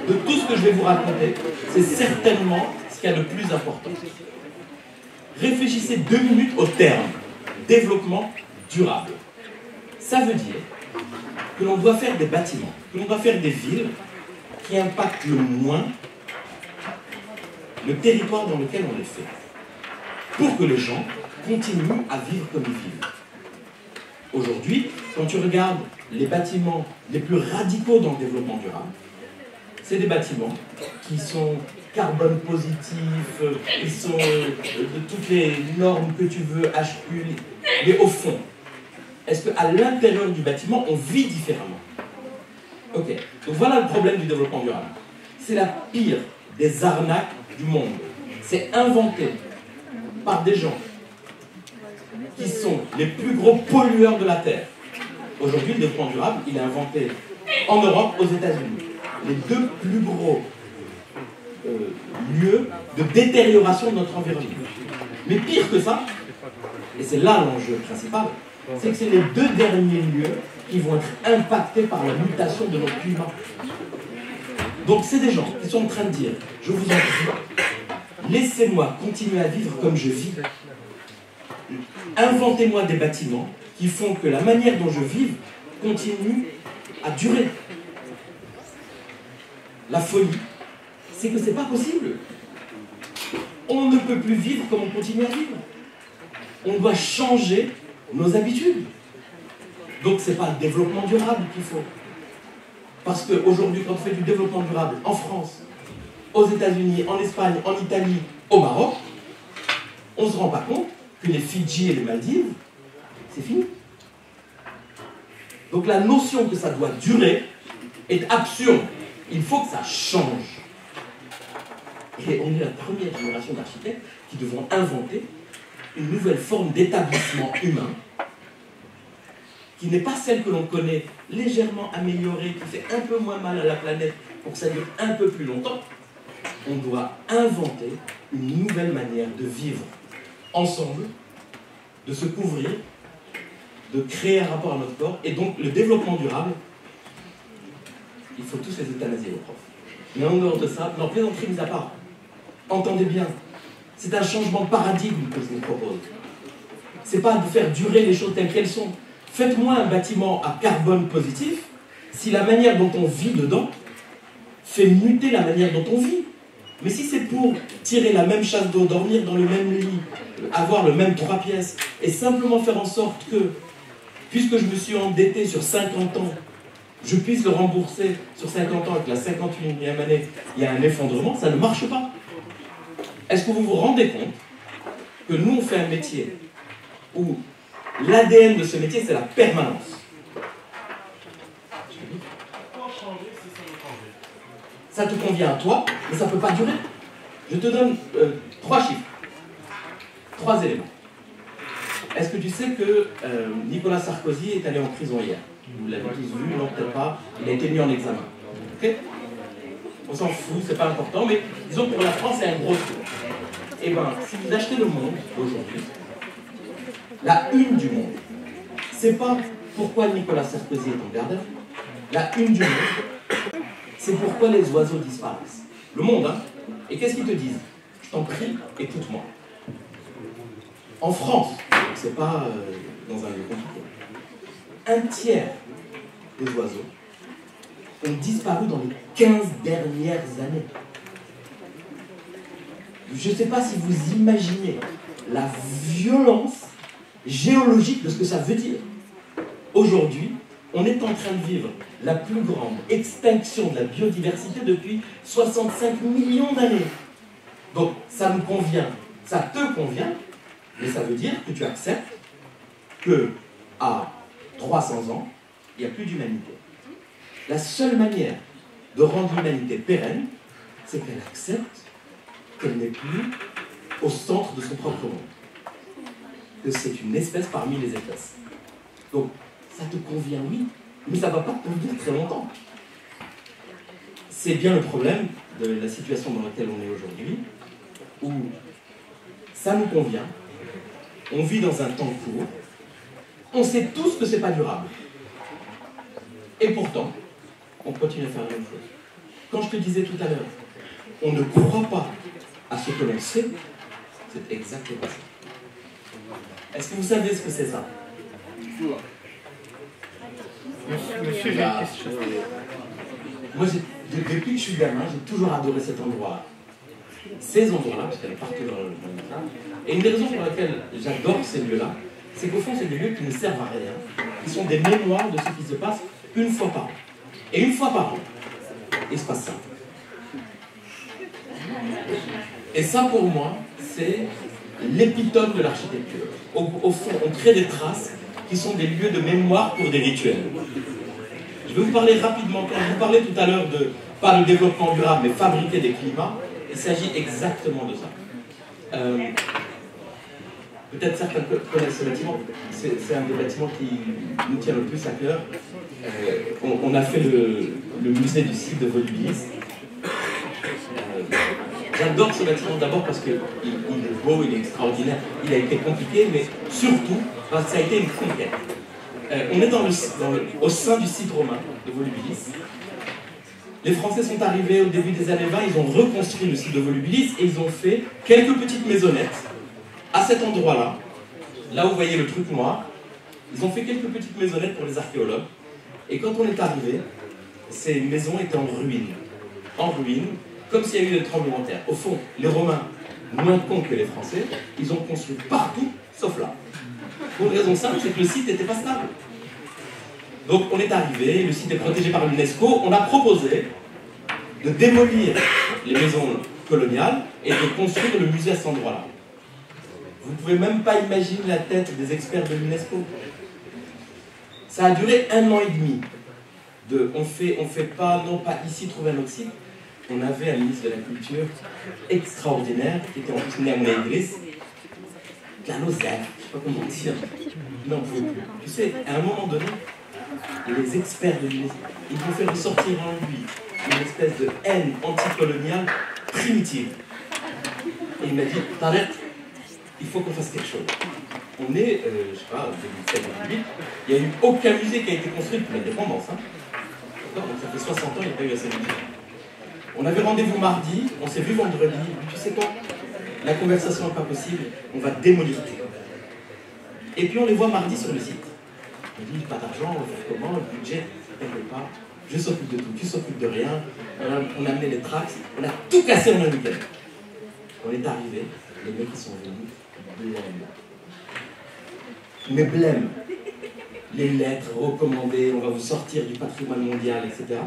S2: De tout ce que je vais vous raconter, c'est certainement ce qu'il y a de plus important. Réfléchissez 2 minutes au terme développement durable. Ça veut dire que l'on doit faire des bâtiments, que l'on doit faire des villes qui impactent le moins le territoire dans lequel on les fait, pour que les gens continuent à vivre comme ils vivent. Aujourd'hui, quand tu regardes les bâtiments les plus radicaux dans le développement durable, c'est des bâtiments qui sont carbone positif, ils sont de toutes les normes que tu veux, HQ, mais au fond, est-ce qu'à l'intérieur du bâtiment, on vit différemment? Ok, donc voilà le problème du développement durable. C'est la pire des arnaques du monde. C'est inventé par des gens qui sont les plus gros pollueurs de la Terre. Aujourd'hui, le développement durable, il est inventé en Europe, aux États-Unis. Les 2 plus gros lieux de détérioration de notre environnement. Mais pire que ça, et c'est là l'enjeu principal, c'est que c'est les 2 derniers lieux qui vont être impactés par la mutation de notre climat. Donc c'est des gens qui sont en train de dire, je vous en prie, laissez-moi continuer à vivre comme je vis. Inventez-moi des bâtiments qui font que la manière dont je vis continue à durer. La folie, c'est que c'est pas possible. On ne peut plus vivre comme on continue à vivre. On doit changer nos habitudes. Donc c'est pas le développement durable qu'il faut. Parce qu'aujourd'hui, quand on fait du développement durable en France, aux États-Unis, en Espagne, en Italie, au Maroc, on ne se rend pas compte que les Fidji et les Maldives, c'est fini. Donc la notion que ça doit durer est absurde. Il faut que ça change. Et on est la première génération d'architectes qui devront inventer une nouvelle forme d'établissement humain qui n'est pas celle que l'on connaît, légèrement améliorée, qui fait un peu moins mal à la planète pour que ça dure un peu plus longtemps. On doit inventer une nouvelle manière de vivre ensemble, de se couvrir, de créer un rapport à notre corps. Et donc le développement durable, il faut tous les euthanasier, les profs. Mais en dehors de ça, non, plaisanterie mise à part, entendez bien, c'est un changement de paradigme que je vous propose. C'est pas de faire durer les choses telles qu'elles sont. Faites-moi un bâtiment à carbone positif si la manière dont on vit dedans fait muter la manière dont on vit. Mais si c'est pour tirer la même chasse d'eau, dormir dans le même lit, avoir le même 3 pièces, et simplement faire en sorte que, puisque je me suis endetté sur 50 ans, je puisse le rembourser sur 50 ans, avec la 51e année, il y a un effondrement, ça ne marche pas. Est-ce que vous vous rendez compte que nous, on fait un métier où l'ADN de ce métier, c'est la permanence. Ça te convient à toi, mais ça ne peut pas durer. Je te donne 3 chiffres, 3 éléments. Est-ce que tu sais que Nicolas Sarkozy est allé en prison hier? Vous l'avez tous vu, non peut-être pas, il a été mis en examen. Okay, on s'en fout, c'est pas important, mais disons que pour la France, c'est un gros tour. Eh bien, si vous achetez Le Monde aujourd'hui, la une du Monde, c'est pas pourquoi Nicolas Sarkozy est en garde à vue. La une du Monde, c'est pourquoi les oiseaux disparaissent. Le Monde, hein. Et qu'est-ce qu'ils te disent? Je t'en prie, écoute-moi. En France, c'est pas dans un lieu compliqué, un tiers des oiseaux ont disparu dans les 15 dernières années. Je ne sais pas si vous imaginez la violence géologique de ce que ça veut dire. Aujourd'hui, on est en train de vivre la plus grande extinction de la biodiversité depuis 65 millions d'années. Donc, ça nous convient, ça te convient, mais ça veut dire que tu acceptes que à 300 ans, il n'y a plus d'humanité. La seule manière de rendre l'humanité pérenne, c'est qu'elle accepte qu'elle n'est plus au centre de son propre monde. Que c'est une espèce parmi les espèces. Donc, ça te convient, oui, mais ça ne va pas te convenir très longtemps. C'est bien le problème de la situation dans laquelle on est aujourd'hui, où ça nous convient, on vit dans un temps court, on sait tous que ce n'est pas durable. Et pourtant, on continue à faire la même chose. Quand je te disais tout à l'heure, on ne croit pas à ce que l'on sait, c'est exactement ça. Est-ce que vous savez ce que c'est ça?
S3: Monsieur, j'ai une question.
S2: Moi, depuis que je suis gamin, j'ai toujours adoré cet endroit-là. Ces endroits-là, parce qu'elle est partout dans le monde. Et une des raisons pour laquelle j'adore ces lieux-là, c'est qu'au fond, c'est des lieux qui ne servent à rien. Ils sont des mémoires de ce qui se passe une fois par an. Et une fois par an, il se passe ça. Et ça, pour moi, c'est l'épitome de l'architecture. Au fond, on crée des traces qui sont des lieux de mémoire pour des rituels. Je vais vous parler rapidement, quand je vous parlais tout à l'heure de, pas de développement durable, mais fabriquer des climats, il s'agit exactement de ça. Peut-être certains connaissent ce bâtiment, c'est un des bâtiments qui nous tient le plus à cœur. On a fait le musée du site de Volubilis. J'adore ce bâtiment d'abord parce qu'il est beau, il est extraordinaire, il a été compliqué, mais surtout parce que ça a été une conquête. On est au sein du site romain de Volubilis. Les Français sont arrivés au début des années 20, ils ont reconstruit le site de Volubilis et ils ont fait quelques petites maisonnettes à cet endroit-là. Là où vous voyez le truc noir, ils ont fait quelques petites maisonnettes pour les archéologues. Et quand on est arrivé, ces maisons étaient en ruine. En ruine, comme s'il y a eu des tremblements de terre. Au fond, les Romains, moins cons que les Français, ils ont construit partout, sauf là. Pour une raison simple, c'est que le site n'était pas stable. Donc on est arrivé, le site est protégé par l'UNESCO, on a proposé de démolir les maisons coloniales et de construire le musée à cet endroit-là. Vous ne pouvez même pas imaginer la tête des experts de l'UNESCO. Ça a duré 1 an et demi. On fait pas, non pas ici trouver un autre site. On avait un ministre de la Culture extraordinaire, qui était en plus né à Monaïgris, Carlos Zach, je ne sais pas comment dire, il n'en pouvait plus. Tu sais, à un moment donné, les experts de l'UNESCO, ils vont faire ressortir en lui une espèce de haine anticoloniale primitive. Et il m'a dit, t'arrêtes, il faut qu'on fasse quelque chose. On est, je sais pas, en 2007-2008, il n'y a eu aucun musée qui a été construit depuis l'indépendance. Hein. Donc ça fait 60 ans, il n'y a pas eu assez de musées. On avait rendez-vous mardi, on s'est vu vendredi, tu sais quoi? La conversation n'est pas possible, on va démolir tout. Et puis on les voit mardi sur le site. On dit, pas d'argent, on va faire comment, le budget, ça ne paye pas. Je s'occupe de tout, tu s'occupes de rien. On a amené les tracts, on a tout cassé en un week-end. On est arrivé, les mecs qui sont venus, blême. Mais blême. Les lettres recommandées, on va vous sortir du patrimoine mondial, etc.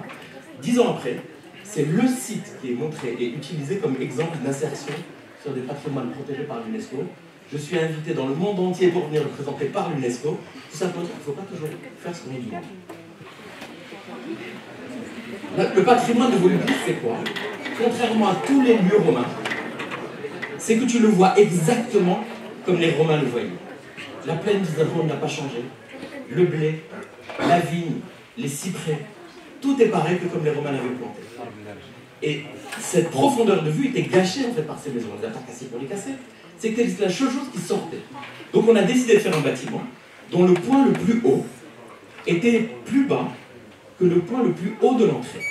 S2: 10 ans après, c'est le site qui est montré et utilisé comme exemple d'insertion sur des patrimoines protégés par l'UNESCO. je suis invité dans le monde entier pour venir le présenter par l'UNESCO, tout simplement il ne faut pas toujours faire ce qu'on dit. Le patrimoine de vos églises, c'est quoi? Contrairement à tous les lieux romains, c'est que tu le vois exactement comme les Romains le voyaient. La plaine d'Israël n'a pas changé. Le blé, la vigne, les cyprès, tout est pareil que comme les Romains l'avaient planté. Et cette profondeur de vue était gâchée en fait par ces maisons. On les a pas cassées pour les casser. C'était la seule chose qui sortait. Donc on a décidé de faire un bâtiment dont le point le plus haut était plus bas que le point le plus haut de l'entrée.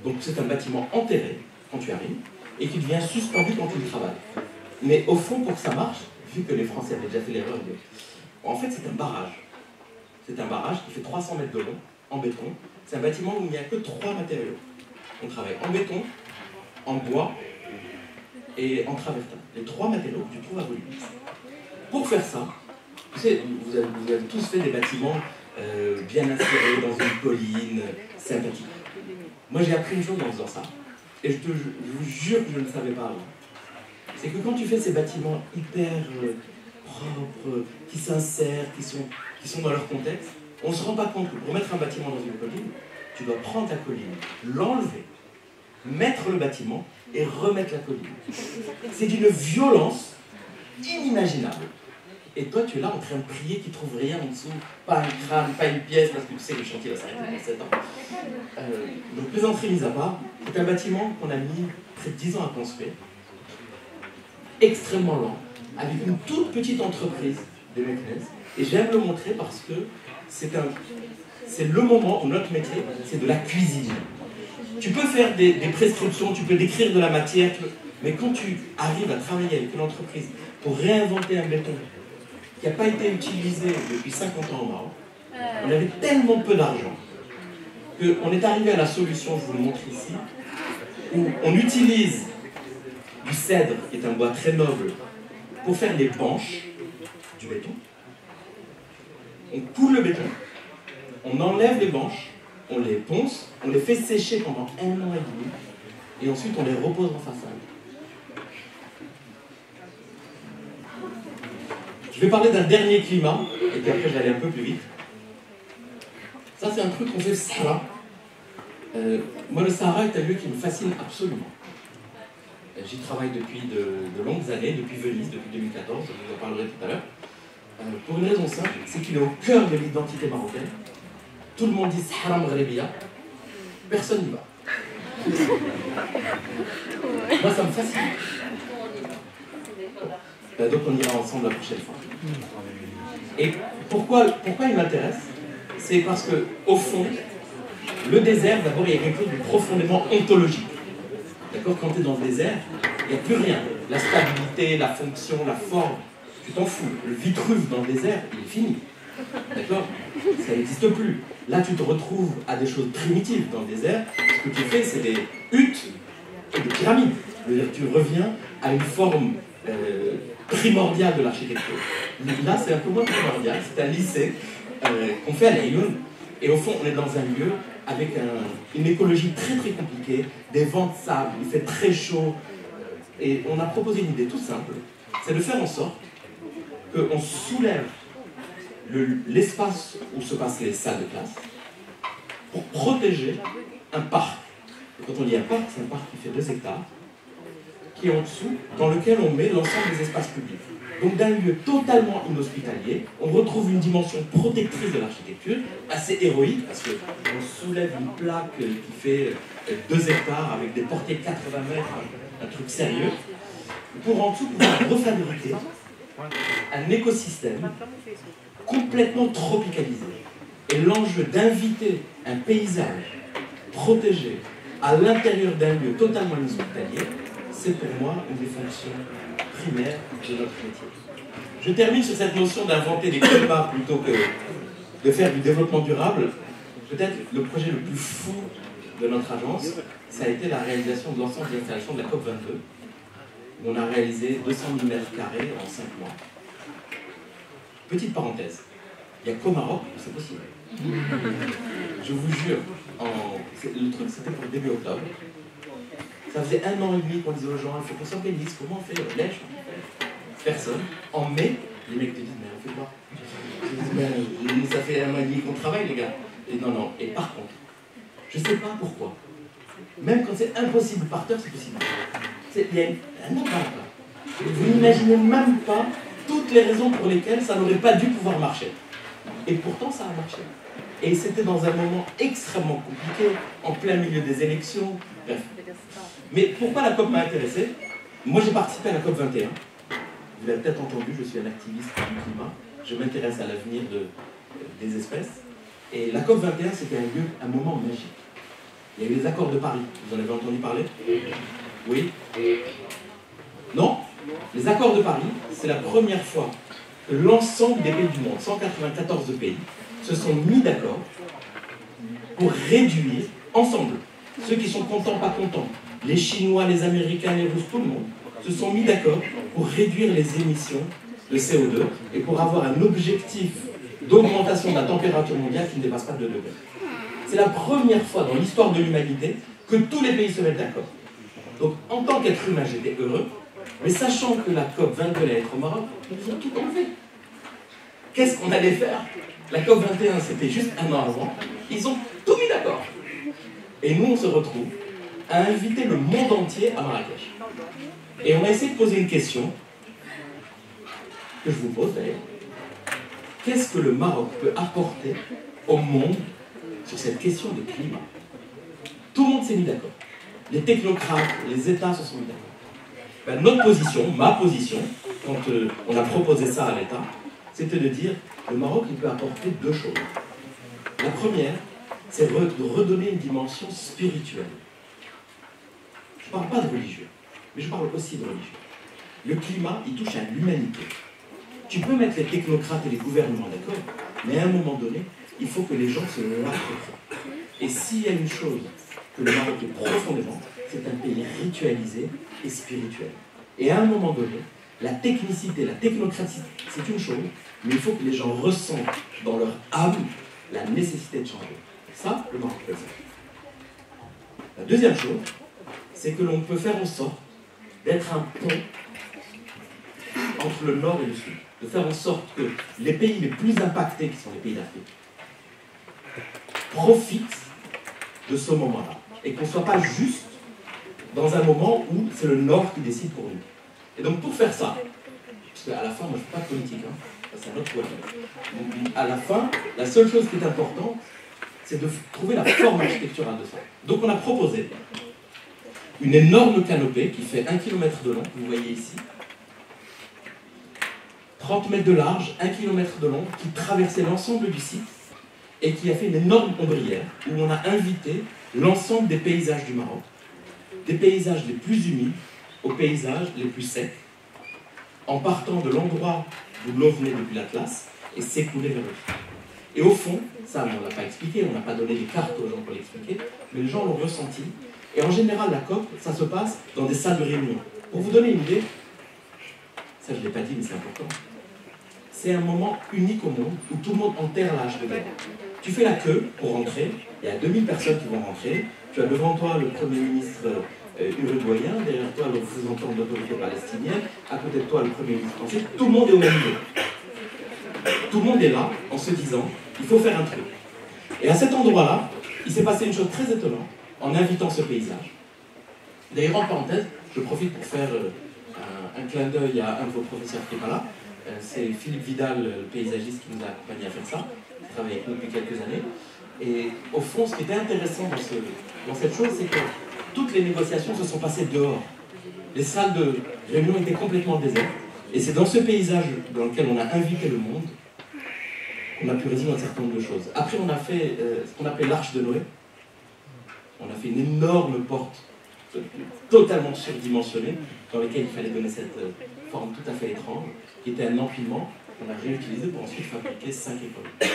S2: Donc c'est un bâtiment enterré quand tu arrives et qui devient suspendu quand tu le travailles. Mais au fond, pour que ça marche, vu que les Français avaient déjà fait l'erreur de... En fait, c'est un barrage. C'est un barrage qui fait 300 mètres de long, en béton. C'est un bâtiment où il n'y a que 3 matériaux. On travaille en béton, en bois et en travertin. Les 3 matériaux que tu trouves à Volubilis. Pour faire ça, vous avez tous fait des bâtiments bien insérés dans une colline, sympathique. Moi, j'ai appris une chose en faisant ça. Et je vous jure que je ne savais pas avant. C'est que quand tu fais ces bâtiments hyper propres, qui s'insèrent, qui sont dans leur contexte, on ne se rend pas compte que pour mettre un bâtiment dans une colline, tu dois prendre ta colline, l'enlever, mettre le bâtiment et remettre la colline. C'est d'une violence inimaginable. Et toi, tu es là en train de prier qu'il ne trouve rien en dessous, pas un crâne, pas une pièce, parce que tu sais que le chantier va s'arrêter dans 7 ans. Donc, plaisanterie mise à part, c'est un bâtiment qu'on a mis près de 10 ans à construire, extrêmement lent, avec une toute petite entreprise de maintenance. Et j'aime le montrer parce que c'est le moment où notre métier, c'est de la cuisine. Tu peux faire des prescriptions, tu peux décrire de la matière, mais quand tu arrives à travailler avec une entreprise pour réinventer un béton qui n'a pas été utilisé depuis 50 ans au Maroc, on avait tellement peu d'argent qu'on est arrivé à la solution, je vous le montre ici, où on utilise du cèdre, qui est un bois très noble, pour faire les banches du béton. On coule le béton, on enlève les banches, on les ponce, on les fait sécher pendant 1 an et demi, et ensuite on les repose en façade. Je vais parler d'un dernier climat, et puis après je vais aller un peu plus vite. Ça c'est un truc qu'on fait au Sahara. Moi le Sahara est un lieu qui me fascine absolument. J'y travaille depuis de longues années, depuis Venise, depuis 2014, je vous en parlerai tout à l'heure. Pour une raison simple, c'est qu'il est au cœur de l'identité marocaine. Tout le monde dit Sahara Maghrebia, personne n'y va. Moi ça me fascine. Donc on ira ensemble la prochaine fois. Et pourquoi il m'intéresse? C'est parce que, au fond, le désert, d'abord, il y a quelque chose de profondément ontologique. D'accord? Quand tu es dans le désert, il n'y a plus rien. La stabilité, la fonction, la forme, tu t'en fous. Le Vitruve dans le désert, il est fini. D'accord? Ça n'existe plus. Là, tu te retrouves à des choses primitives dans le désert. Ce que tu fais, c'est des huttes et des pyramides. Tu reviens à une forme primordiale de l'architecture. Là, c'est un peu moins primordial. C'est un lycée qu'on fait à Laayoune. Et au fond, on est dans un lieu avec une écologie très très compliquée, des vents de sable, il fait très chaud. Et on a proposé une idée toute simple, c'est de faire en sorte qu'on soulève l'espace où se passent les salles de classe pour protéger un parc. Et quand on dit un parc, c'est un parc qui fait 2 hectares, qui est en dessous, dans lequel on met l'ensemble des espaces publics. Donc d'un lieu totalement inhospitalier, on retrouve une dimension protectrice de l'architecture, assez héroïque, parce qu'on soulève une plaque qui fait 2 hectares avec des portées de 80 mètres, un truc sérieux, pour en dessous pouvoir refabriquer un écosystème complètement tropicalisé. Et l'enjeu d'inviter un paysage protégé à l'intérieur d'un lieu totalement inhospitalier, c'est pour moi une des fonctions primaires de notre métier. Je termine sur cette notion d'inventer des climats plutôt que de faire du développement durable. Peut-être le projet le plus fou de notre agence, ça a été la réalisation de l'ensemble des installations de la COP22, où on a réalisé 200 000 mètres carrés en 5 mois. Petite parenthèse, il n'y a qu'au Maroc où c'est possible. Je vous jure, le truc c'était pour début octobre. Ça faisait 1 an et demi qu'on disait aux gens, il faut qu'on s'organise, comment on fait lèche. personne. En mai, les mecs te disent, mais on fait quoi? Mais ça fait un mois et demi qu'on travaille, les gars. Et non, non. Et par contre, je ne sais pas pourquoi. Même quand c'est impossible par terre, c'est possible. Il y a un impact là. Vous n'imaginez même pas toutes les raisons pour lesquelles ça n'aurait pas dû pouvoir marcher. Et pourtant, ça a marché. Et c'était dans un moment extrêmement compliqué, en plein milieu des élections. Bref. Mais pourquoi la COP m'a intéressé? Moi, j'ai participé à la COP 21. Vous l'avez peut-être entendu, je suis un activiste du climat. Je m'intéresse à l'avenir des espèces. Et la COP 21, c'était un moment magique. Il y a eu les accords de Paris. Vous en avez entendu parler? Oui? Non? Les accords de Paris, c'est la première fois que l'ensemble des pays du monde, 194 pays, se sont mis d'accord pour réduire ensemble. Ceux qui sont contents, pas contents, les Chinois, les Américains, les Russes, tout le monde, se sont mis d'accord pour réduire les émissions de CO2 et pour avoir un objectif d'augmentation de la température mondiale qui ne dépasse pas 2 degrés. C'est la première fois dans l'histoire de l'humanité que tous les pays se mettent d'accord. Donc, en tant qu'être humain, j'étais heureux, mais sachant que la COP 22 allait être au Maroc, ils ont tout enlevé. Qu'est-ce qu'on allait faire? La COP 21, c'était juste un an avant. Ils ont tout mis d'accord. Et nous, on se retrouve à inviter le monde entier à Marrakech. Et on a essayé de poser une question, que je vous pose d'ailleurs. Qu'est-ce que le Maroc peut apporter au monde sur cette question de climat? Tout le monde s'est mis d'accord. Les technocrates, les États se sont mis d'accord. Ben, notre position, ma position, quand on a proposé ça à l'État, c'était de dire le Maroc il peut apporter deux choses. La première, c'est de redonner une dimension spirituelle. Je ne parle pas de religieux, mais je parle aussi de religieux. Le climat, il touche à l'humanité. Tu peux mettre les technocrates et les gouvernements d'accord, mais à un moment donné, il faut que les gens se l'approprient. Et s'il y a une chose que le Maroc est profondément, c'est un pays ritualisé et spirituel. Et à un moment donné, la technicité, la technocratie, c'est une chose, mais il faut que les gens ressentent dans leur âme la nécessité de changer. Ça, le Maroc peut faire. La deuxième chose, c'est que l'on peut faire en sorte d'être un pont entre le nord et le sud. De faire en sorte que les pays les plus impactés, qui sont les pays d'Afrique, profitent de ce moment-là. Et qu'on ne soit pas juste dans un moment où c'est le nord qui décide pour nous. Et donc pour faire ça, parce qu'à la fin, moi je ne fais pas de politique, hein, c'est un autre point. À la fin, la seule chose qui est importante, c'est de trouver la forme architecturale de ça. Donc on a proposé une énorme canopée qui fait 1 km de long, que vous voyez ici, 30 mètres de large, 1 km de long, qui traversait l'ensemble du site et qui a fait une énorme ombrière où on a invité l'ensemble des paysages du Maroc, des paysages les plus humides aux paysages les plus secs, en partant de l'endroit d'où l'eau venait depuis l'Atlas et s'écouler vers le sud. Et au fond, ça on ne l'a pas expliqué, on n'a pas donné des cartes aux gens pour l'expliquer, mais les gens l'ont ressenti. Et en général, la COP, ça se passe dans des salles de réunion. Pour vous donner une idée, ça je ne l'ai pas dit mais c'est important, c'est un moment unique au monde où tout le monde enterre l'âge de guerre. Tu fais la queue pour rentrer, il y a 2000 personnes qui vont rentrer, tu as devant toi le Premier ministre uruguayen, derrière toi le représentant de l'autorité palestinienne, à côté de toi le Premier ministre français, tout le monde est au même niveau. Tout le monde est là en se disant, il faut faire un truc. Et à cet endroit-là, il s'est passé une chose très étonnante en invitant ce paysage. D'ailleurs, en parenthèse, je profite pour faire un clin d'œil à un de vos professeurs qui n'est pas là. C'est Philippe Vidal, le paysagiste, qui nous a accompagnés à faire ça. Il travaille avec nous depuis quelques années. Et au fond, ce qui était intéressant dans cette chose, c'est que toutes les négociations se sont passées dehors. Les salles de réunion étaient complètement désertes. Et c'est dans ce paysage dans lequel on a invité le monde qu'on a pu résoudre un certain nombre de choses. Après, on a fait ce qu'on appelait l'Arche de Noé. On a fait une énorme porte totalement surdimensionnée dans laquelle il fallait donner cette forme tout à fait étrange, qui était un empilement qu'on a réutilisé pour ensuite fabriquer 5 écoles.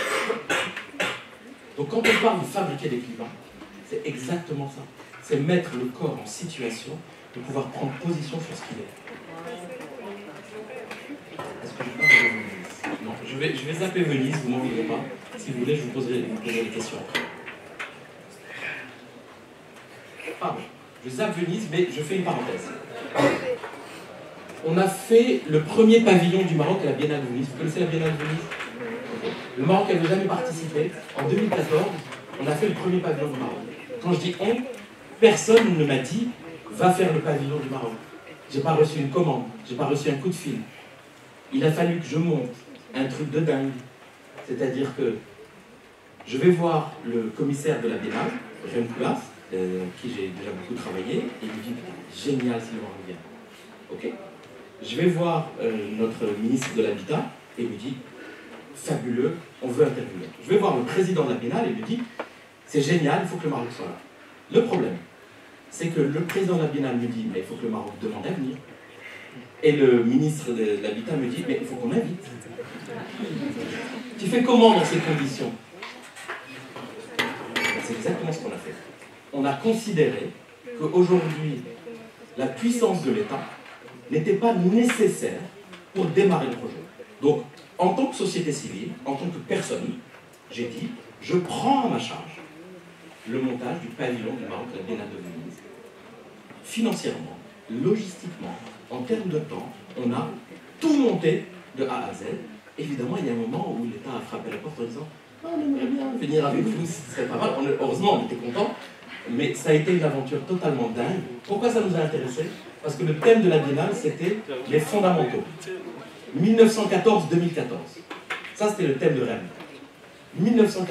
S2: Donc quand on parle de fabriquer des climats, c'est exactement ça. C'est mettre le corps en situation de pouvoir prendre position sur ce qu'il est. Est-ce que je parle de Venise? Non, je vais zapper Venise, vous ne m'en voulez pas. Si vous voulez, je vous poserai des questions après. Pardon, je zappe Venise, mais je fais une parenthèse. on a fait le premier pavillon du Maroc à la Biennale de Venise. Vous connaissez la Biennale de Venise? Le Maroc n'avait jamais participé. En 2014, on a fait le premier pavillon du Maroc. Quand je dis on, personne ne m'a dit va faire le pavillon du Maroc. Je n'ai pas reçu une commande, je n'ai pas reçu un coup de fil. Il a fallu que je monte un truc de dingue. C'est-à-dire que je vais voir le commissaire de la Biennale, Rémi Koulas, qui j'ai déjà beaucoup travaillé, et il me dit génial si le Maroc vient. Ok. Je vais voir notre ministre de l'Habitat, et il me dit fabuleux, on veut intervenir. Je vais voir le président de la Biennale, et il me dit c'est génial, il faut que le Maroc soit là. Le problème, c'est que le président de la Biennale me dit mais il faut que le Maroc demande à venir. Et le ministre de l'Habitat me dit mais il faut qu'on invite. Tu fais comment dans ces conditions? C'est exactement ce qu'on a fait. On a considéré qu'aujourd'hui, la puissance de l'État n'était pas nécessaire pour démarrer le projet. Donc, en tant que société civile, en tant que personne, j'ai dit, je prends à ma charge le montage du pavillon du Maroc à la Biennale de Venise. Financièrement, logistiquement, en termes de temps, on a tout monté de A à Z. Évidemment, il y a un moment où l'État a frappé la porte en disant « on aimerait bien venir avec vous, ce serait pas mal ». Heureusement, on était contents, mais ça a été une aventure totalement dingue. Pourquoi ça nous a intéressés? Parce que le thème de la Biennale, c'était les fondamentaux. 1914-2014. Ça, c'était le thème de Rennes. 1914-2014.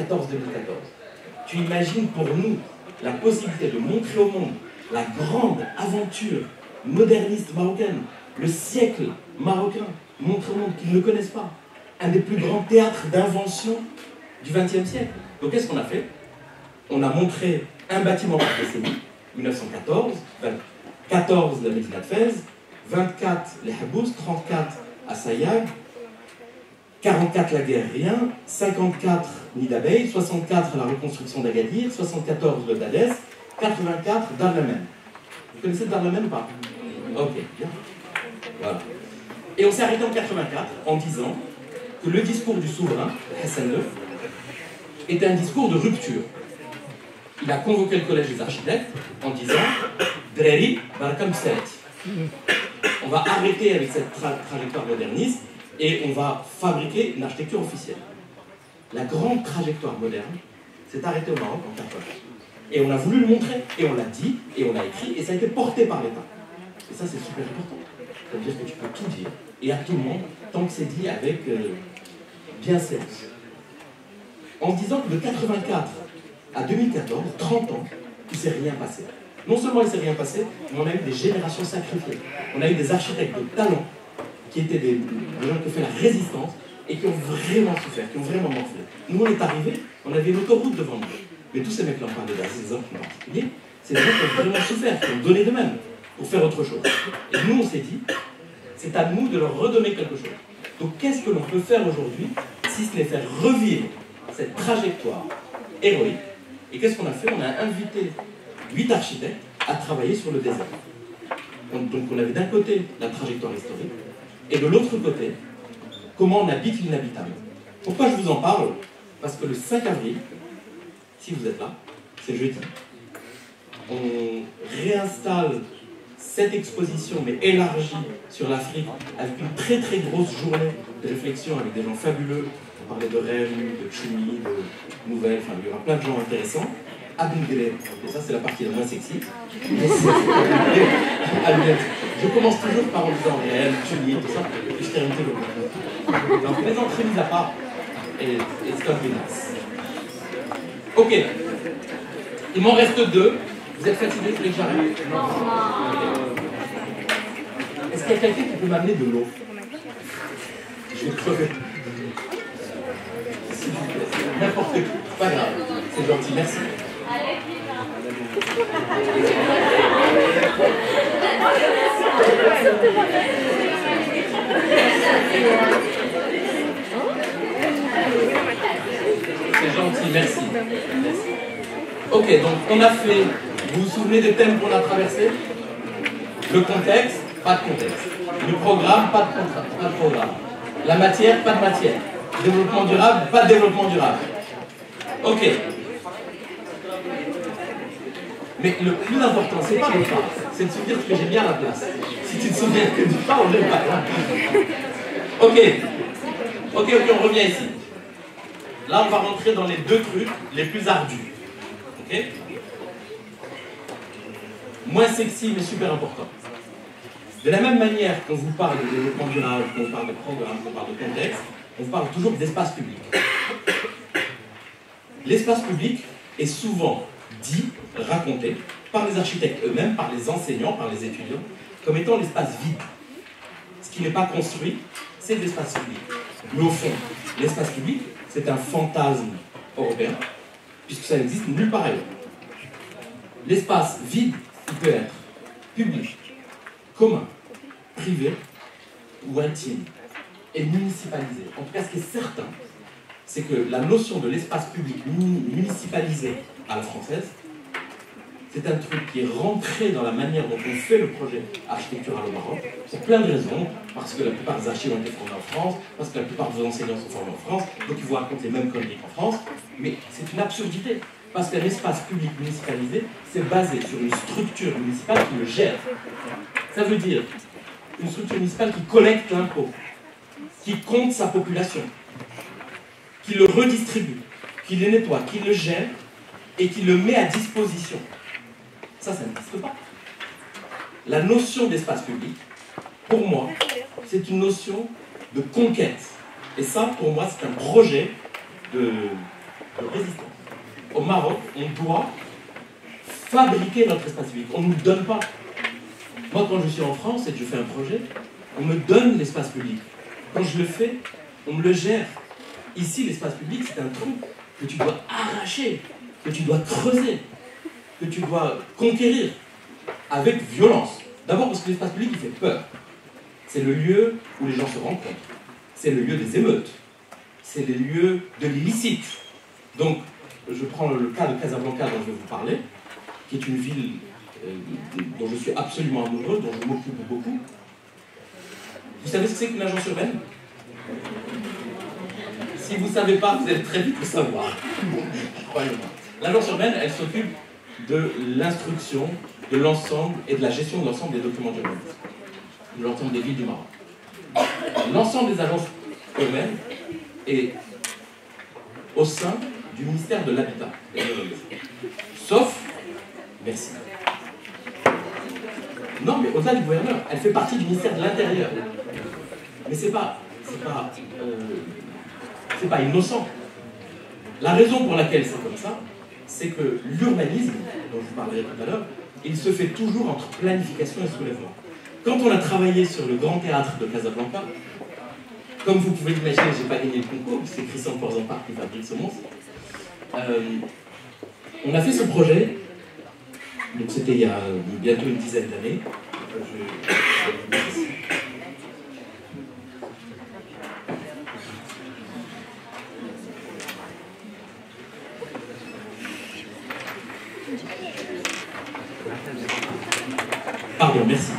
S2: Tu imagines pour nous la possibilité de montrer au monde la grande aventure moderniste marocaine, le siècle marocain, montrer au monde qu'ils ne connaissent pas. Un des plus grands théâtres d'invention du XXe siècle. Donc qu'est-ce qu'on a fait? On a montré un bâtiment par décennie, 1914, 14 la Médina de Fès, 24 les Habous, 34 à Sayag, 44 la guerre rien, 54 Nid d'Abeille, 64 la reconstruction d'Agadir, 74 le Dadès, 84 Dar Lamem. Vous connaissez Dar Lamem ou pas? Ok, bien. Voilà. Et on s'est arrêté en 84 en disant que le discours du souverain, Hassan II, était un discours de rupture. Il a convoqué le collège des architectes en disant Dreri Barakam Salat. On va arrêter avec cette trajectoire moderniste et on va fabriquer une architecture officielle. La grande trajectoire moderne s'est arrêtée au Maroc en 80. Et on a voulu le montrer, et on l'a dit, et on l'a écrit, et ça a été porté par l'État. Et ça, c'est super important. Ça veut dire que tu peux tout dire, et à tout le monde, tant que c'est dit avec bienséance. En disant que de 84 à 2014, 30 ans, il ne s'est rien passé. Non seulement il ne s'est rien passé, mais on a eu des générations sacrifiées. On a eu des architectes de talent qui étaient des gens qui ont fait la résistance et qui ont vraiment souffert, qui ont vraiment morflé. Nous, on est arrivés, on avait une autoroute devant nous. Mais tous ces mecs-là, on parlait d'un exemple en particulier, c'est des gens qui ont vraiment souffert, qui ont donné d'eux-mêmes pour faire autre chose. Et nous, on s'est dit, c'est à nous de leur redonner quelque chose. Donc, qu'est-ce que l'on peut faire aujourd'hui, si ce n'est faire revivre cette trajectoire héroïque? Et qu'est-ce qu'on a fait? On a invité 8 architectes à travailler sur le désert. Donc, on avait d'un côté la trajectoire historique, et de l'autre côté, comment on habite l'inhabitable. Pourquoi je vous en parle? Parce que le 5 avril, si vous êtes là, c'est jeudi, on réinstalle cette exposition, mais élargie sur l'Afrique, avec une très très grosse journée de réflexion avec des gens fabuleux. On parlait de Rennes, de Tchoumi, de Nouvelles, enfin il y aura plein de gens intéressants. À Benguele, et ça c'est la partie la moins sexy. Je commence toujours par en disant Rennes, Tchoumi, tout ça, et je termine toujours. Donc les entrées mises à part, et c'est comme une as. Ok, il m'en reste 2. Vous êtes fatigués, vous voulez que j'arrête? Non. Est-ce qu'il y a quelqu'un qui peut m'amener de l'eau? Je vais crever. N'importe qui, pas grave, c'est gentil, merci. C'est gentil, merci. Ok, donc on a fait, vous vous souvenez des thèmes qu'on a traversés? Le contexte, pas de contexte. Le programme, pas de programme. La matière, pas de matière. Développement durable, pas de développement durable. Ok. Mais le plus important, c'est pas le pas, c'est de se dire que j'ai bien la place. Si tu te souviens que du pas, on n'est pas là. Ok, on revient ici. Là, on va rentrer dans les deux trucs les plus ardus. Ok? Moins sexy, mais super important. De la même manière qu'on vous parle de développement durable, qu'on vous parle de programme, qu'on parle de contexte, on vous parle toujours d'espace public. L'espace public est souvent dit, raconté, par les architectes eux-mêmes, par les enseignants, par les étudiants, comme étant l'espace vide. Ce qui n'est pas construit, c'est l'espace public. Mais au fond, l'espace public, c'est un fantasme européen, puisque ça n'existe nulle part ailleurs. L'espace vide, il peut être public, commun, privé ou intime, et municipalisé. En tout cas, ce qui est certain, c'est que la notion de l'espace public municipalisé à la française, c'est un truc qui est rentré dans la manière dont on fait le projet architectural au Maroc, pour plein de raisons, parce que la plupart des archives ont été formés en France, parce que la plupart des enseignants sont formés en France, donc ils vous racontent les mêmes conneries qu'en France, mais c'est une absurdité, parce qu'un espace public municipalisé, c'est basé sur une structure municipale qui le gère. Ça veut dire une structure municipale qui collecte l'impôt, qui compte sa population, qui le redistribue, qui le nettoie, qui le gère et qui le met à disposition. Ça n'existe pas. La notion d'espace public, pour moi, c'est une notion de conquête. Et ça, pour moi, c'est un projet de résistance. Au Maroc, on doit fabriquer notre espace public. On ne nous le donne pas. Moi, quand je suis en France et que je fais un projet, on me donne l'espace public. Quand je le fais, on me le gère. Ici, l'espace public, c'est un truc que tu dois arracher, que tu dois creuser, que tu dois conquérir avec violence. D'abord parce que l'espace public, il fait peur. C'est le lieu où les gens se rencontrent. C'est le lieu des émeutes. C'est le lieu de l'illicite. Donc, je prends le cas de Casablanca dont je vais vous parler, qui est une ville dont je suis absolument amoureux, dont je m'occupe beaucoup. Vous savez ce que c'est qu'une agence urbaine? Si vous ne savez pas, vous allez très vite le savoir. Croyez-moi. L'agence urbaine, elle s'occupe de l'instruction, de l'ensemble et de la gestion de l'ensemble des documents d'urbanisme, de l'ensemble des villes du Maroc. L'ensemble des agences urbaines est au sein du ministère de l'Habitat et de l'urbanisme. Sauf, merci. Non, mais au-delà du gouverneur, elle fait partie du ministère de l'Intérieur. Mais c'est pas innocent. La raison pour laquelle c'est comme ça, c'est que l'urbanisme, dont je vous parlerai tout à l'heure, il se fait toujours entre planification et soulèvement. Quand on a travaillé sur le grand théâtre de Casablanca, comme vous pouvez l'imaginer, je n'ai pas gagné le concours, c'est Christian Porzampar qui fabrique ce monstre. On a fait ce projet, donc c'était il y a bientôt une dizaine d'années. Pardon, merci.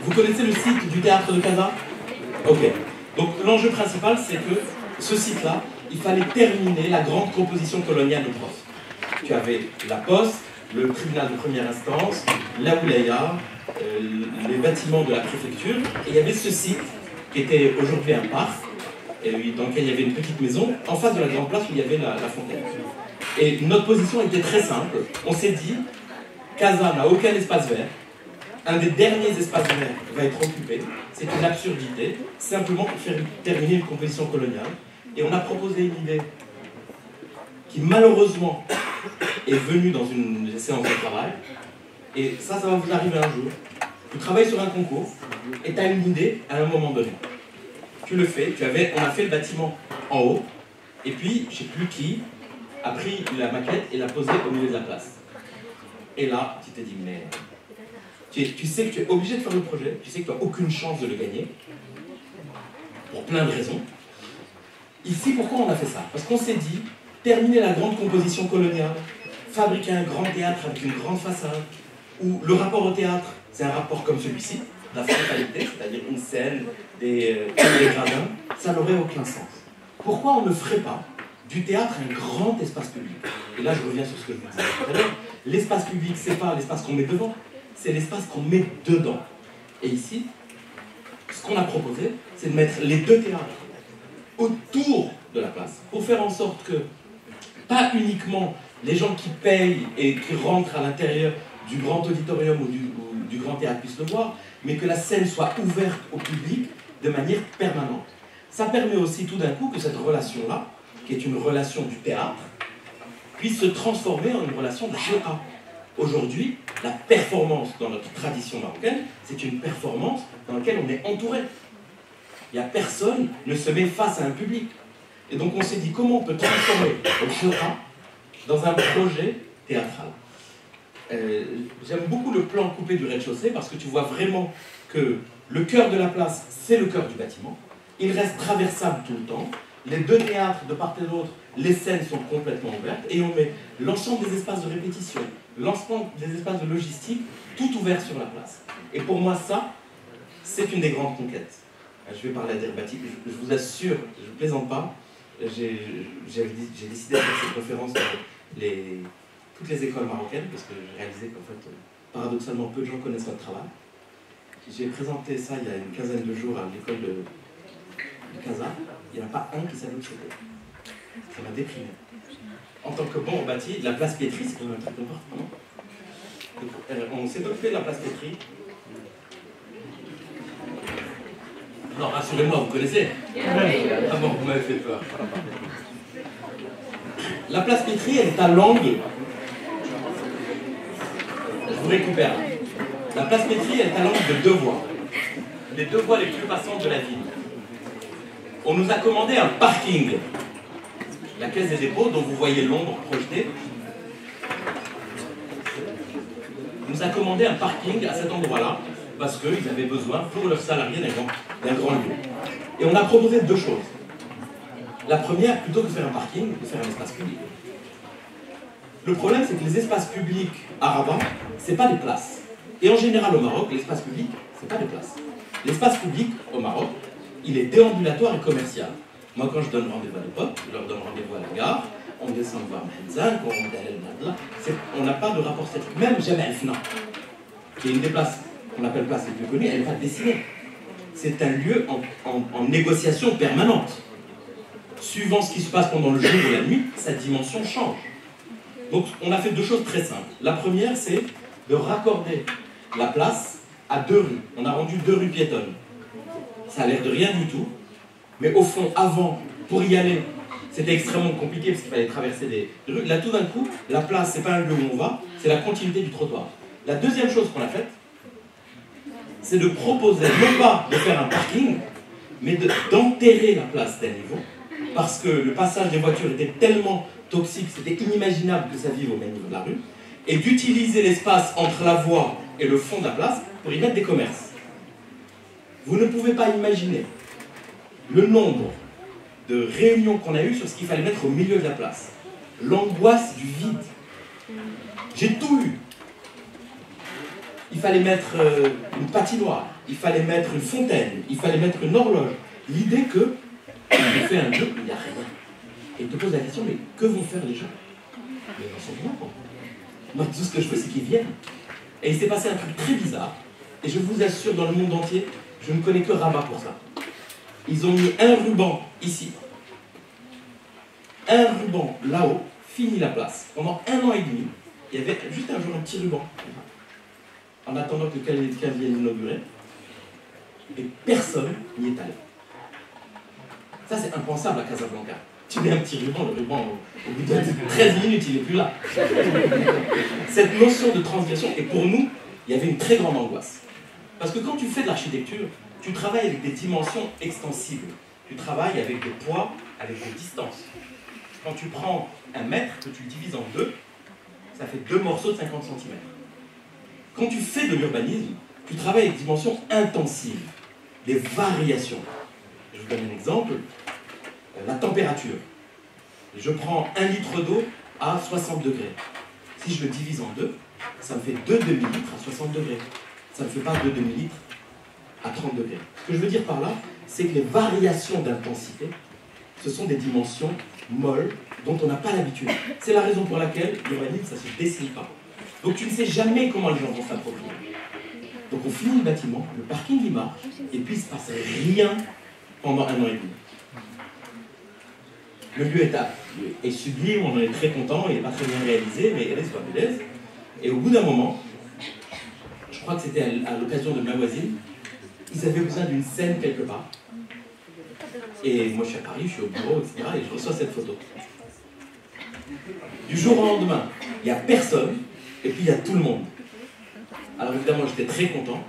S2: Vous connaissez le site du théâtre de Casa? Ok. Donc l'enjeu principal, c'est que ce site-là, il fallait terminer la grande composition coloniale de Poste. Tu avais la Poste, le tribunal de première instance, la Oulaya, les bâtiments de la préfecture, et il y avait ce site qui était aujourd'hui un parc, dans lequel il y avait une petite maison, en face de la grande place où il y avait la fontaine. Et notre position était très simple. On s'est dit, Casa n'a aucun espace vert. Un des derniers espaces verts va être occupé. C'est une absurdité, simplement pour faire terminer une composition coloniale. Et on a proposé une idée qui, malheureusement, est venue dans une séance de travail. Et ça va vous arriver un jour. Tu travailles sur un concours et tu as une idée à un moment donné. Tu le fais. On a fait le bâtiment en haut. Et puis, je ne sais plus qui a pris la maquette et l'a posée au milieu de la place. Et là, tu t'es dit, mais tu sais que tu es obligé de faire le projet, tu sais que tu n'as aucune chance de le gagner, pour plein de raisons. Ici, pourquoi on a fait ça? Parce qu'on s'est dit, terminer la grande composition coloniale, fabriquer un grand théâtre avec une grande façade, où le rapport au théâtre, c'est un rapport comme celui-ci, la frontalité, c'est-à-dire une scène, des gradins, ça n'aurait aucun sens. Pourquoi on ne ferait pas du théâtre un grand espace public? Et là, je reviens sur ce que je vous disais tout à l'heure. L'espace public, c'est pas l'espace qu'on met devant, c'est l'espace qu'on met dedans. Et ici, ce qu'on a proposé, c'est de mettre les deux théâtres autour de la place, pour faire en sorte que, pas uniquement les gens qui payent et qui rentrent à l'intérieur du grand auditorium ou du grand théâtre puissent le voir, mais que la scène soit ouverte au public de manière permanente. Ça permet aussi tout d'un coup que cette relation-là, qui est une relation du théâtre, puisse se transformer en une relation de shira. Aujourd'hui, la performance dans notre tradition marocaine, c'est une performance dans laquelle on est entouré. Il n'y a personne ne se met face à un public. Et donc on s'est dit comment on peut transformer le shira dans un projet théâtral. J'aime beaucoup le plan coupé du rez-de-chaussée parce que tu vois vraiment que le cœur de la place, c'est le cœur du bâtiment. Il reste traversable tout le temps. Les deux théâtres, de part et d'autre, les scènes sont complètement ouvertes et on met l'ensemble des espaces de répétition, l'ensemble des espaces de logistique, tout ouvert sur la place. Et pour moi, ça, c'est une des grandes conquêtes. Je vais parler à Dirbati, je vous assure, je ne plaisante pas, j'ai décidé de faire cette conférence dans toutes les écoles marocaines parce que j'ai réalisé qu'en fait, paradoxalement, peu de gens connaissent notre travail. J'ai présenté ça il y a une quinzaine de jours à l'école de Casa. Il n'y en a pas un qui savait où c'était. Ça m'a déprimé. En tant que bon bâti, la place Pietri, c'est quand même un truc important. On s'est occupé de la place Pietri. Non, rassurez-moi, vous connaissez. Ah bon, vous m'avez fait peur. La place Pietri, elle est à l'angle. Je vous récupère. La place Pietri, elle est à l'angle de deux voies. Les deux voies les plus passantes de la ville. On nous a commandé un parking. La caisse des dépôts, dont vous voyez l'ombre projetée, nous a commandé un parking à cet endroit-là, parce qu'ils avaient besoin, pour leurs salariés, d'un grand lieu. Et on a proposé deux choses. La première, plutôt que de faire un parking, de faire un espace public. Le problème, c'est que les espaces publics à Rabat, ce n'est pas des places. Et en général, au Maroc, l'espace public, ce n'est pas des places. L'espace public, au Maroc, il est déambulatoire et commercial. Moi, quand je donne rendez-vous à des potes, je leur donne rendez-vous à la gare, on descend voir Mahenzan, on monte à l'El-Madla, on n'a pas de rapport statique. Même Jamais Elfna, qui est une des places qu'on appelle place les plus connues, elle n'est pas dessinée. C'est un lieu en négociation permanente. Suivant ce qui se passe pendant le jour ou la nuit, sa dimension change. Donc, on a fait deux choses très simples. La première, c'est de raccorder la place à deux rues. On a rendu deux rues piétonnes. Ça a l'air de rien du tout, mais au fond, avant, pour y aller, c'était extrêmement compliqué parce qu'il fallait traverser des rues. Là, tout d'un coup, la place, c'est pas un lieu où on va, c'est la continuité du trottoir. La deuxième chose qu'on a faite, c'est de proposer, non pas de faire un parking, mais d'enterrer la place d'un niveau, parce que le passage des voitures était tellement toxique, c'était inimaginable que ça vive au même niveau de la rue, et d'utiliser l'espace entre la voie et le fond de la place pour y mettre des commerces. Vous ne pouvez pas imaginer le nombre de réunions qu'on a eues sur ce qu'il fallait mettre au milieu de la place. L'angoisse du vide. J'ai tout eu. Il fallait mettre une patinoire, il fallait mettre une fontaine, il fallait mettre une horloge. L'idée que on fait un jeu, il n'y a rien. Et il te pose la question, mais que vont faire les gens? Mais ils n'en sont rien, quoi. Moi, tout ce que je veux, c'est qu'ils viennent. Et il s'est passé un truc très bizarre. Et je vous assure, dans le monde entier, je ne connais que Rabat pour ça. Ils ont mis un ruban ici, un ruban là-haut, fini la place. Pendant 1 an et demi, il y avait juste un jour un petit ruban, en attendant que quelqu'un vienne inaugurer, et personne n'y est allé. Ça, c'est impensable à Casablanca. Tu mets un petit ruban, le ruban, au bout de 13 minutes, il n'est plus là. Cette notion de transgression, et pour nous, il y avait une très grande angoisse. Parce que quand tu fais de l'architecture, tu travailles avec des dimensions extensibles. Tu travailles avec des poids, avec des distances. Quand tu prends un mètre, que tu le divises en deux, ça fait 2 morceaux de 50 cm. Quand tu fais de l'urbanisme, tu travailles avec des dimensions intensives, des variations. Je vous donne un exemple, la température. Je prends 1 litre d'eau à 60 degrés. Si je le divise en deux, ça me fait 2 demi-litres à 60 degrés. Ça ne me fait pas 2 demi-litres à 30 degrés. Ce que je veux dire par là, c'est que les variations d'intensité ce sont des dimensions molles dont on n'a pas l'habitude. C'est la raison pour laquelle l'urbanisme, ça ne se dessine pas. Donc tu ne sais jamais comment les gens vont s'approprier. Donc on finit le bâtiment, le parking il marche, et puis il ne se passe rien pendant 1 an et demi. Le lieu est sublime, on en est très content, il n'est pas très bien réalisé, mais il reste fabuleux. Et au bout d'un moment, je crois que c'était à l'occasion de ma voisine, ils avaient besoin d'une scène quelque part. Et moi je suis à Paris, je suis au bureau, etc. Et je reçois cette photo. Du jour au lendemain, il n'y a personne, et puis il y a tout le monde. Alors évidemment, j'étais très content.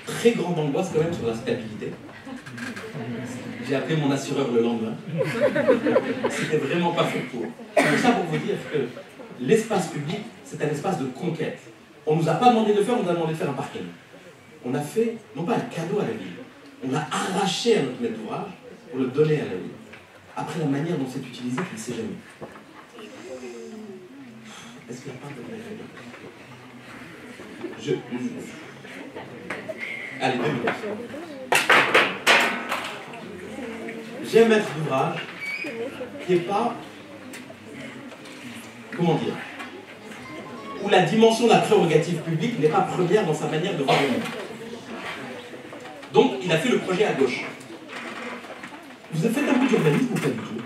S2: Très grande angoisse quand même sur la stabilité. J'ai appelé mon assureur le lendemain. C'était vraiment pas fait pour. Tout ça pour vous dire que l'espace public, c'est un espace de conquête. On ne nous a pas demandé de faire, on nous a demandé de faire un parking. On a fait, non pas un cadeau à la ville, on l'a arraché à notre maître d'ouvrage pour le donner à la ville. Après, la manière dont c'est utilisé, je ne sais jamais. Est-ce qu'il n'y a pas de... Allez, 2 minutes. J'ai un maître d'ouvrage qui n'est pas... Comment dire? Où la dimension de la prérogative publique n'est pas première dans sa manière de voir le monde. Donc, il a fait le projet à gauche. Vous avez fait un peu d'urbanisme ou pas du tout?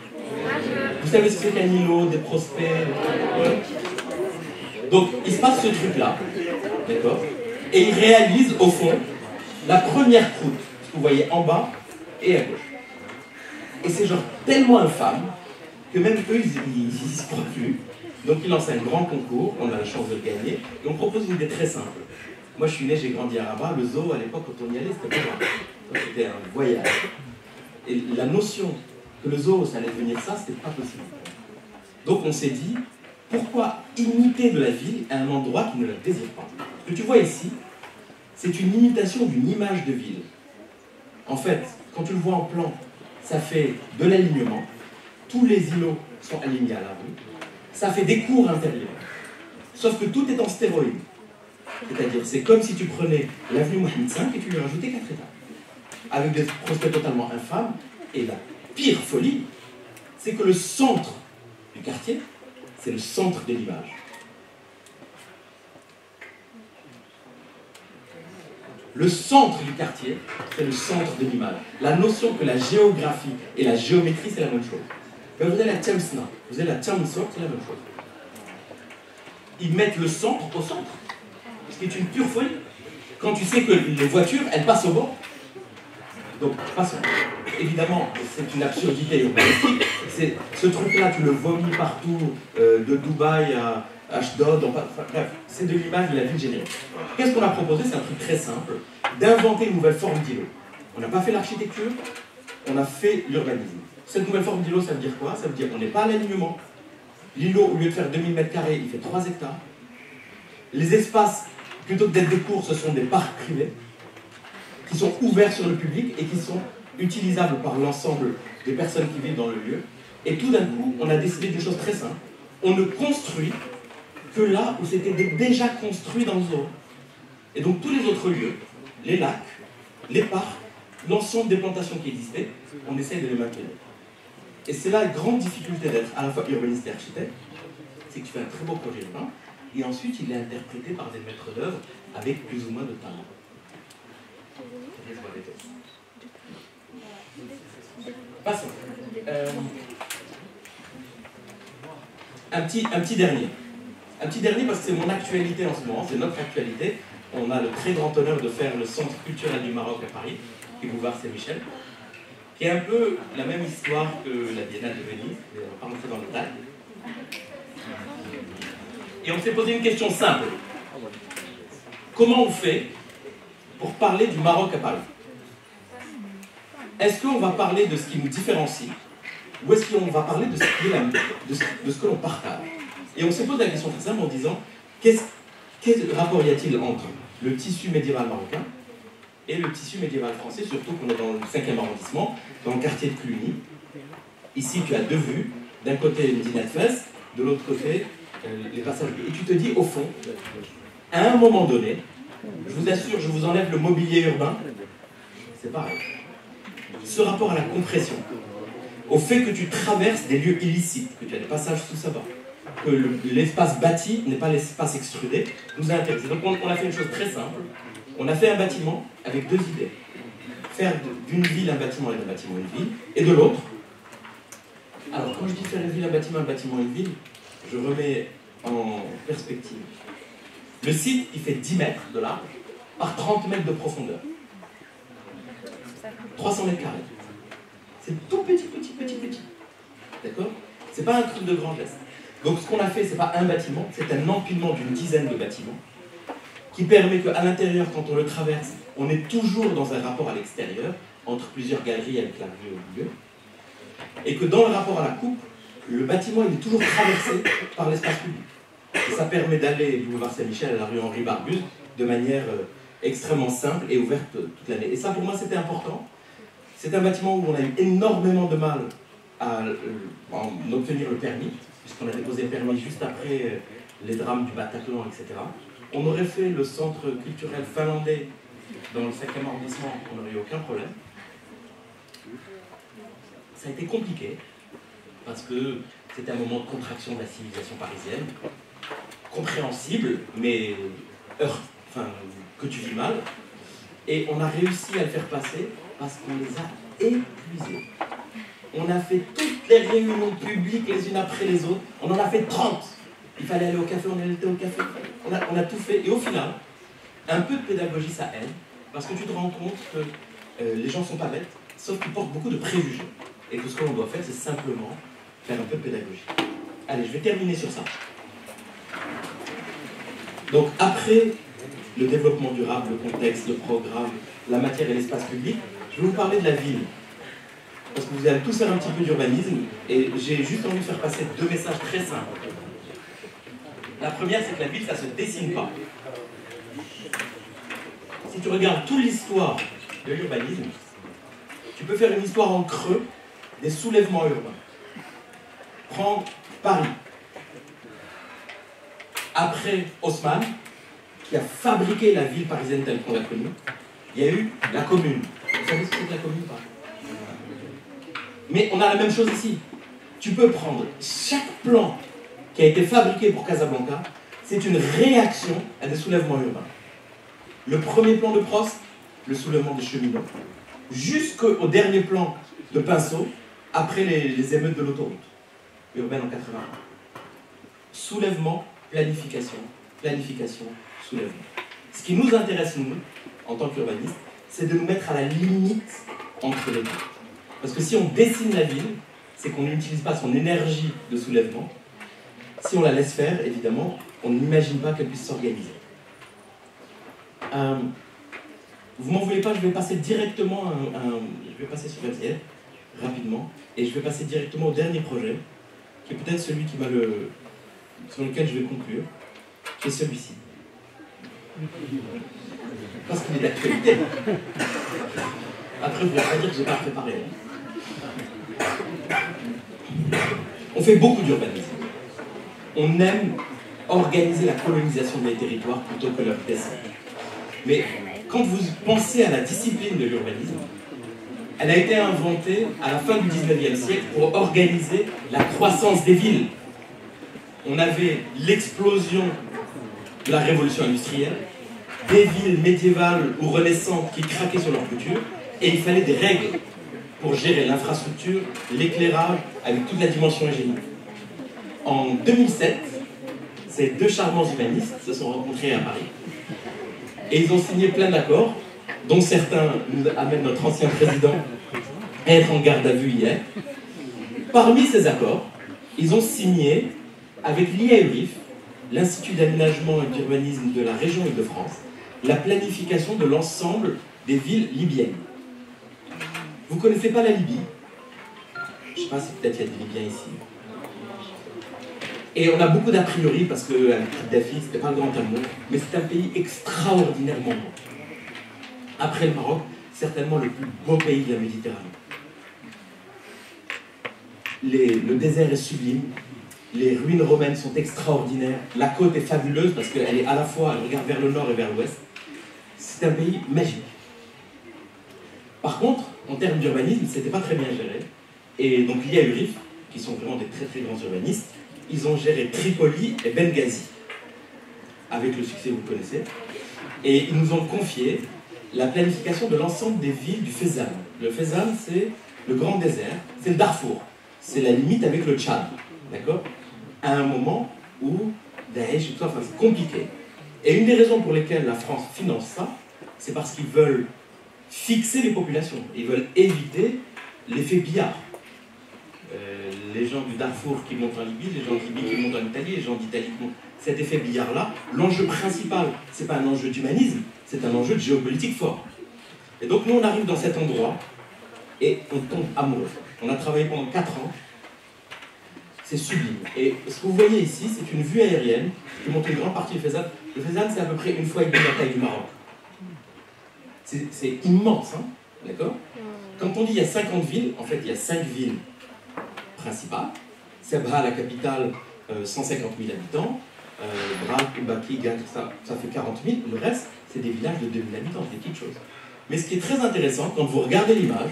S2: Vous savez ce que c'est qu'un îlot, des prospects? Donc, il se passe ce truc-là, d'accord? Et il réalise, au fond, la première croûte, que vous voyez en bas et à gauche. Et c'est genre tellement infâme que même eux, ils ne se croient plus. Donc, il lance un grand concours, on a la chance de le gagner, et on propose une idée très simple. Moi, je suis né, j'ai grandi à Rabat, le zoo, à l'époque, quand on y allait, c'était pas grave. C'était un voyage. Et la notion que le zoo, ça allait devenir ça, c'était pas possible. Donc, on s'est dit, pourquoi imiter de la ville à un endroit qui ne la désire pas? Ce que tu vois ici, c'est une imitation d'une image de ville. En fait, quand tu le vois en plan, ça fait de l'alignement. Tous les îlots sont alignés à la rue. Ça fait des cours intérieurs. Sauf que tout est en stéroïde. C'est-à-dire, c'est comme si tu prenais l'avenue Mohamed V et tu lui rajoutais 4 étages. Avec des prospects totalement infâmes. Et la pire folie, c'est que le centre du quartier, c'est le centre de l'image. Le centre du quartier, c'est le centre de l'image. La notion que la géographie et la géométrie, c'est la même chose. Mais vous avez la Thamesna, vous avez la Thamesort, c'est la même chose. Ils mettent le centre au centre, ce qui est une pure folie. Quand tu sais que les voitures, elles passent au bord. Donc, passons. Évidemment, c'est une absurdité urbanistique. Ce truc-là, tu le vomis partout, de Dubaï à Ashdod, bref, c'est de l'image de la ville générique. Qu'est-ce qu'on a proposé? C'est un truc très simple, d'inventer une nouvelle forme d'îlot. On n'a pas fait l'architecture, on a fait l'urbanisme. Cette nouvelle forme d'îlot, ça veut dire quoi? Ça veut dire qu'on n'est pas à l'alignement. L'îlot, au lieu de faire 2000 m², il fait 3 hectares. Les espaces, plutôt que d'être des cours, ce sont des parcs privés qui sont ouverts sur le public et qui sont utilisables par l'ensemble des personnes qui vivent dans le lieu. Et tout d'un coup, on a décidé d'une chose très simple. On ne construit que là où c'était déjà construit dans le zoo. Et donc tous les autres lieux, les lacs, les parcs, l'ensemble des plantations qui existaient, on essaye de les maintenir. Et c'est là la grande difficulté d'être à la fois urbaniste et architecte, c'est que tu fais un très beau projet urbain, et ensuite il est interprété par des maîtres d'œuvre avec plus ou moins de talent. Passons. Un petit dernier. Un petit dernier parce que c'est mon actualité en ce moment, c'est notre actualité. On a le très grand honneur de faire le Centre culturel du Maroc à Paris, qui est boulevard Saint-Michel, qui est un peu la même histoire que la Biennale de Venise, mais on ne va pas rentrer dans le détail. Et on s'est posé une question simple. Comment on fait pour parler du Maroc à Paris? Est-ce qu'on va parler de ce qui nous différencie ou est-ce qu'on va parler de ce, qui est de ce que l'on partage? Et on s'est posé la question très simple en disant quel rapport y a-t-il entre le tissu médiéval marocain et le tissu médiéval français, surtout qu'on est dans le 5e arrondissement, dans le quartier de Cluny. Ici, tu as deux vues. D'un côté, Médina Fès, de l'autre côté, les passages. Et tu te dis, au fond, à un moment donné, je vous assure, je vous enlève le mobilier urbain, c'est pareil. Ce rapport à la compression, au fait que tu traverses des lieux illicites, que tu as des passages sous sabbat, que l'espace bâti n'est pas l'espace extrudé, nous a intéressés. Donc on a fait une chose très simple, on a fait un bâtiment avec deux idées. Faire d'une ville un bâtiment et d'un bâtiment une ville, et de l'autre. Alors quand je dis faire une ville, un bâtiment, une ville, je remets en perspective. Le site, il fait 10 mètres de large par 30 mètres de profondeur. 300 mètres carrés. C'est tout petit. D'accord? C'est pas un truc de grand geste. Donc ce qu'on a fait, c'est pas un bâtiment, c'est un empilement d'une dizaine de bâtiments qui permet qu'à l'intérieur, quand on le traverse, on est toujours dans un rapport à l'extérieur, entre plusieurs galeries avec la rue au milieu, et que dans le rapport à la coupe, le bâtiment il est toujours traversé par l'espace public. Et ça permet d'aller du boulevard Saint-Michel à la rue Henri Barbus de manière extrêmement simple et ouverte toute l'année. Et ça, pour moi, c'était important. C'est un bâtiment où on a eu énormément de mal à en obtenir le permis, puisqu'on a déposé le permis juste après les drames du Bataclan, etc. On aurait fait le centre culturel finlandais dans le 5e arrondissement, on n'aurait eu aucun problème. Ça a été compliqué, parce que c'était un moment de contraction de la civilisation parisienne, compréhensible, mais que tu vis mal. Et on a réussi à le faire passer parce qu'on les a épuisés. On a fait toutes les réunions publiques les unes après les autres. On en a fait 30. Il fallait aller au café, on allait au café. On a tout fait. Et au final, un peu de pédagogie, ça aide. Parce que tu te rends compte que les gens ne sont pas bêtes, sauf qu'ils portent beaucoup de préjugés. Et que ce que l'on doit faire, c'est simplement faire un peu de pédagogie. Allez, je vais terminer sur ça. Donc, après le développement durable, le contexte, le programme, la matière et l'espace public, je vais vous parler de la ville. Parce que vous allez tous faire un petit peu d'urbanisme, et j'ai juste envie de faire passer deux messages très simples. La première, c'est que la ville, ça ne se dessine pas. Si tu regardes toute l'histoire de l'urbanisme, tu peux faire une histoire en creux des soulèvements urbains. Prends Paris. Après Haussmann, qui a fabriqué la ville parisienne telle qu'on l'a connue, il y a eu la commune. Vous savez ce que c'est que la commune, pas? Mais on a la même chose ici. Tu peux prendre chaque plan qui a été fabriqué pour Casablanca, c'est une réaction à des soulèvements urbains. Le premier plan de Prost, le soulèvement des cheminots, jusqu'au dernier plan de Pinceau, après les émeutes de l'autoroute urbaine en 81. Soulèvement, planification, soulèvement. Ce qui nous intéresse, nous, en tant qu'urbanistes, c'est de nous mettre à la limite entre les deux. Parce que si on dessine la ville, c'est qu'on n'utilise pas son énergie de soulèvement. Si on la laisse faire, évidemment, on n'imagine pas qu'elle puisse s'organiser. Vous m'en voulez pas, je vais passer directement je vais passer sur MCR rapidement, et je vais passer directement au dernier projet, qui est peut-être celui sur lequel je vais conclure, qui est celui-ci. Parce qu'il est d'actualité. Après, vous ne pouvez pas dire que je n'ai pas préparé. On fait beaucoup d'urbanisme. On aime organiser la colonisation des territoires plutôt que leur dessin. Mais quand vous pensez à la discipline de l'urbanisme, elle a été inventée à la fin du 19e siècle pour organiser la croissance des villes. On avait l'explosion de la révolution industrielle, des villes médiévales ou renaissantes qui craquaient sur leur couture, et il fallait des règles pour gérer l'infrastructure, l'éclairage, avec toute la dimension hygiénique. En 2007, ces deux charmants humanistes se sont rencontrés à Paris, et ils ont signé plein d'accords, dont certains nous amènent notre ancien président à être en garde à vue hier. Parmi ces accords, ils ont signé avec l'IAURIF, l'Institut d'aménagement et d'urbanisme de la région Île-de-France, la planification de l'ensemble des villes libyennes. Vous ne connaissez pas la Libye? Je ne sais pas si peut-être il y a des Libyens ici. Et on a beaucoup d'a priori parce que Kadhafi, ce n'était pas le grand amour, mais c'est un pays extraordinairement beau. Après le Maroc, certainement le plus beau pays de la Méditerranée. Le désert est sublime, les ruines romaines sont extraordinaires, la côte est fabuleuse parce qu'elle est à la fois, elle regarde vers le nord et vers l'ouest. C'est un pays magique. Par contre, en termes d'urbanisme, ce n'était pas très bien géré. Et donc l'IA URIF, qui sont vraiment des très très grands urbanistes, ils ont géré Tripoli et Benghazi, avec le succès que vous connaissez. Et ils nous ont confié la planification de l'ensemble des villes du Fezzan. Le Fezzan, c'est le grand désert, c'est le Darfour. C'est la limite avec le Tchad, d'accord? À un moment où Daesh, tout ça, enfin, c'est compliqué. Et une des raisons pour lesquelles la France finance ça, c'est parce qu'ils veulent fixer les populations. Ils veulent éviter l'effet billard. Les gens du Darfour qui montent en Libye, les gens de Libye qui montent en Italie, les gens d'Italie qui montent... Cet effet billard-là, l'enjeu principal, c'est pas un enjeu d'humanisme, c'est un enjeu de géopolitique fort. Et donc nous, on arrive dans cet endroit et on tombe amoureux. On a travaillé pendant 4 ans. C'est sublime. Et ce que vous voyez ici, c'est une vue aérienne qui montre une grande partie du Fezzan. Le Fezzan, c'est à peu près une fois et demie la taille du Maroc. C'est immense, hein, d'accord? Quand on dit il y a 50 villes, en fait, il y a 5 villes principales. Sebha, la capitale, 150 000 habitants. Brak, Baki, Gat, ça fait 40 000. Le reste, c'est des villages de 2000 habitants, des petites choses. Mais ce qui est très intéressant, quand vous regardez l'image,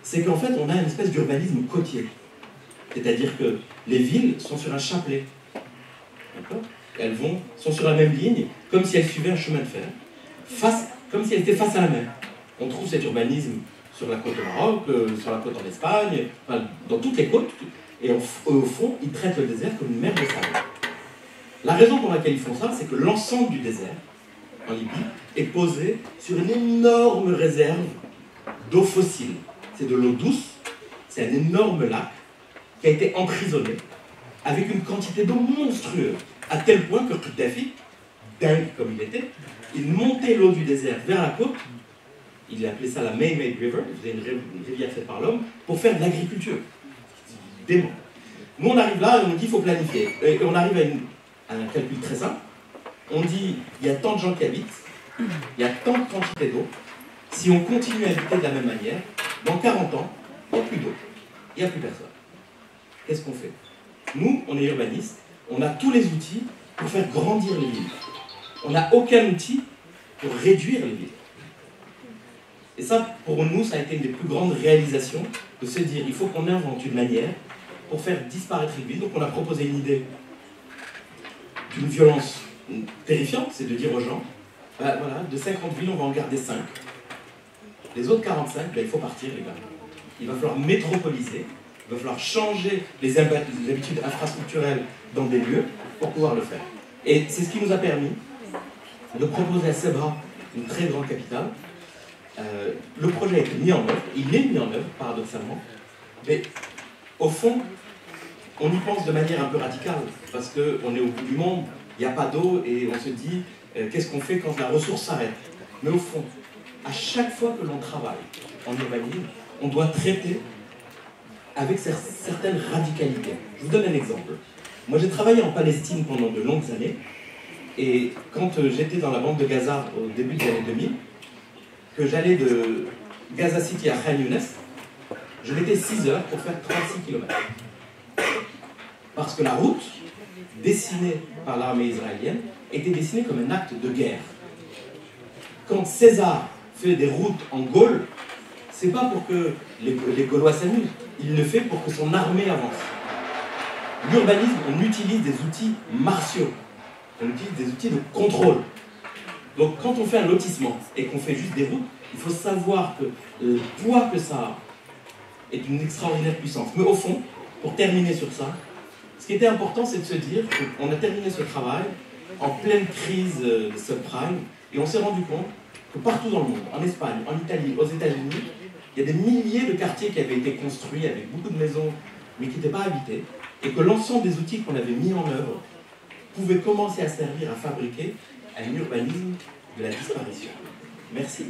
S2: c'est qu'en fait, on a une espèce d'urbanisme côtier. C'est-à-dire que les villes sont sur un chapelet. D'accord? Elles sont sur la même ligne, comme si elles suivaient un chemin de fer, comme si elles étaient face à la mer. On trouve cet urbanisme sur la côte au Maroc, sur la côte en Espagne, enfin, dans toutes les côtes, et au fond, ils traitent le désert comme une mer de sable. La raison pour laquelle ils font ça, c'est que l'ensemble du désert, en Libye, est posé sur une énorme réserve d'eau fossile. C'est de l'eau douce, c'est un énorme lac qui a été emprisonné avec une quantité d'eau monstrueuse, à tel point que Kadhafi, dingue comme il était, il montait l'eau du désert vers la côte, il appelait ça la May-May River, une rivière faite par l'homme, pour faire de l'agriculture. Dément. Nous on arrive là et on dit qu'il faut planifier. Et on arrive à un calcul très simple. On dit il y a tant de gens qui habitent, il y a tant de quantité d'eau, si on continue à habiter de la même manière, dans 40 ans, il n'y a plus d'eau, il n'y a plus personne. Qu'est-ce qu'on fait? Nous, on est urbanistes, on a tous les outils pour faire grandir les villes. On n'a aucun outil pour réduire les villes. Et ça, pour nous, ça a été une des plus grandes réalisations de se dire, il faut qu'on invente une manière pour faire disparaître les villes. Donc on a proposé une idée d'une violence terrifiante, c'est de dire aux gens, bah, voilà, de 50 villes, on va en garder 5. Les autres 45, bah, il faut partir, les gars. Il va falloir métropoliser, il va falloir changer les habitudes infrastructurelles dans des lieux pour pouvoir le faire. Et c'est ce qui nous a permis de proposer à Sebha une très grande capitale. Le projet a été mis en œuvre, il est mis en œuvre, paradoxalement, mais au fond, on y pense de manière un peu radicale, parce qu'on est au bout du monde, il n'y a pas d'eau, et on se dit, qu'est-ce qu'on fait quand la ressource s'arrête? Mais au fond, à chaque fois que l'on travaille en urbanisme, on doit traiter avec certaines radicalités. Je vous donne un exemple. Moi, j'ai travaillé en Palestine pendant de longues années, et quand j'étais dans la bande de Gaza au début des années 2000, que j'allais de Gaza City à Khan Younes, je mettais 6 heures pour faire 36 km. Parce que la route, dessinée par l'armée israélienne, était dessinée comme un acte de guerre. Quand César fait des routes en Gaule, c'est pas pour que les Gaulois s'amusent, il le fait pour que son armée avance. L'urbanisme, on utilise des outils martiaux, on utilise des outils de contrôle. Donc quand on fait un lotissement et qu'on fait juste des routes, il faut savoir que le poids que ça a est une extraordinaire puissance. Mais au fond, pour terminer sur ça, ce qui était important, c'est de se dire qu'on a terminé ce travail en pleine crise de subprime, et on s'est rendu compte que partout dans le monde, en Espagne, en Italie, aux États-Unis, il y a des milliers de quartiers qui avaient été construits avec beaucoup de maisons, mais qui n'étaient pas habités, et que l'ensemble des outils qu'on avait mis en œuvre pouvaient commencer à servir à fabriquer un urbanisme de la disparition. Merci.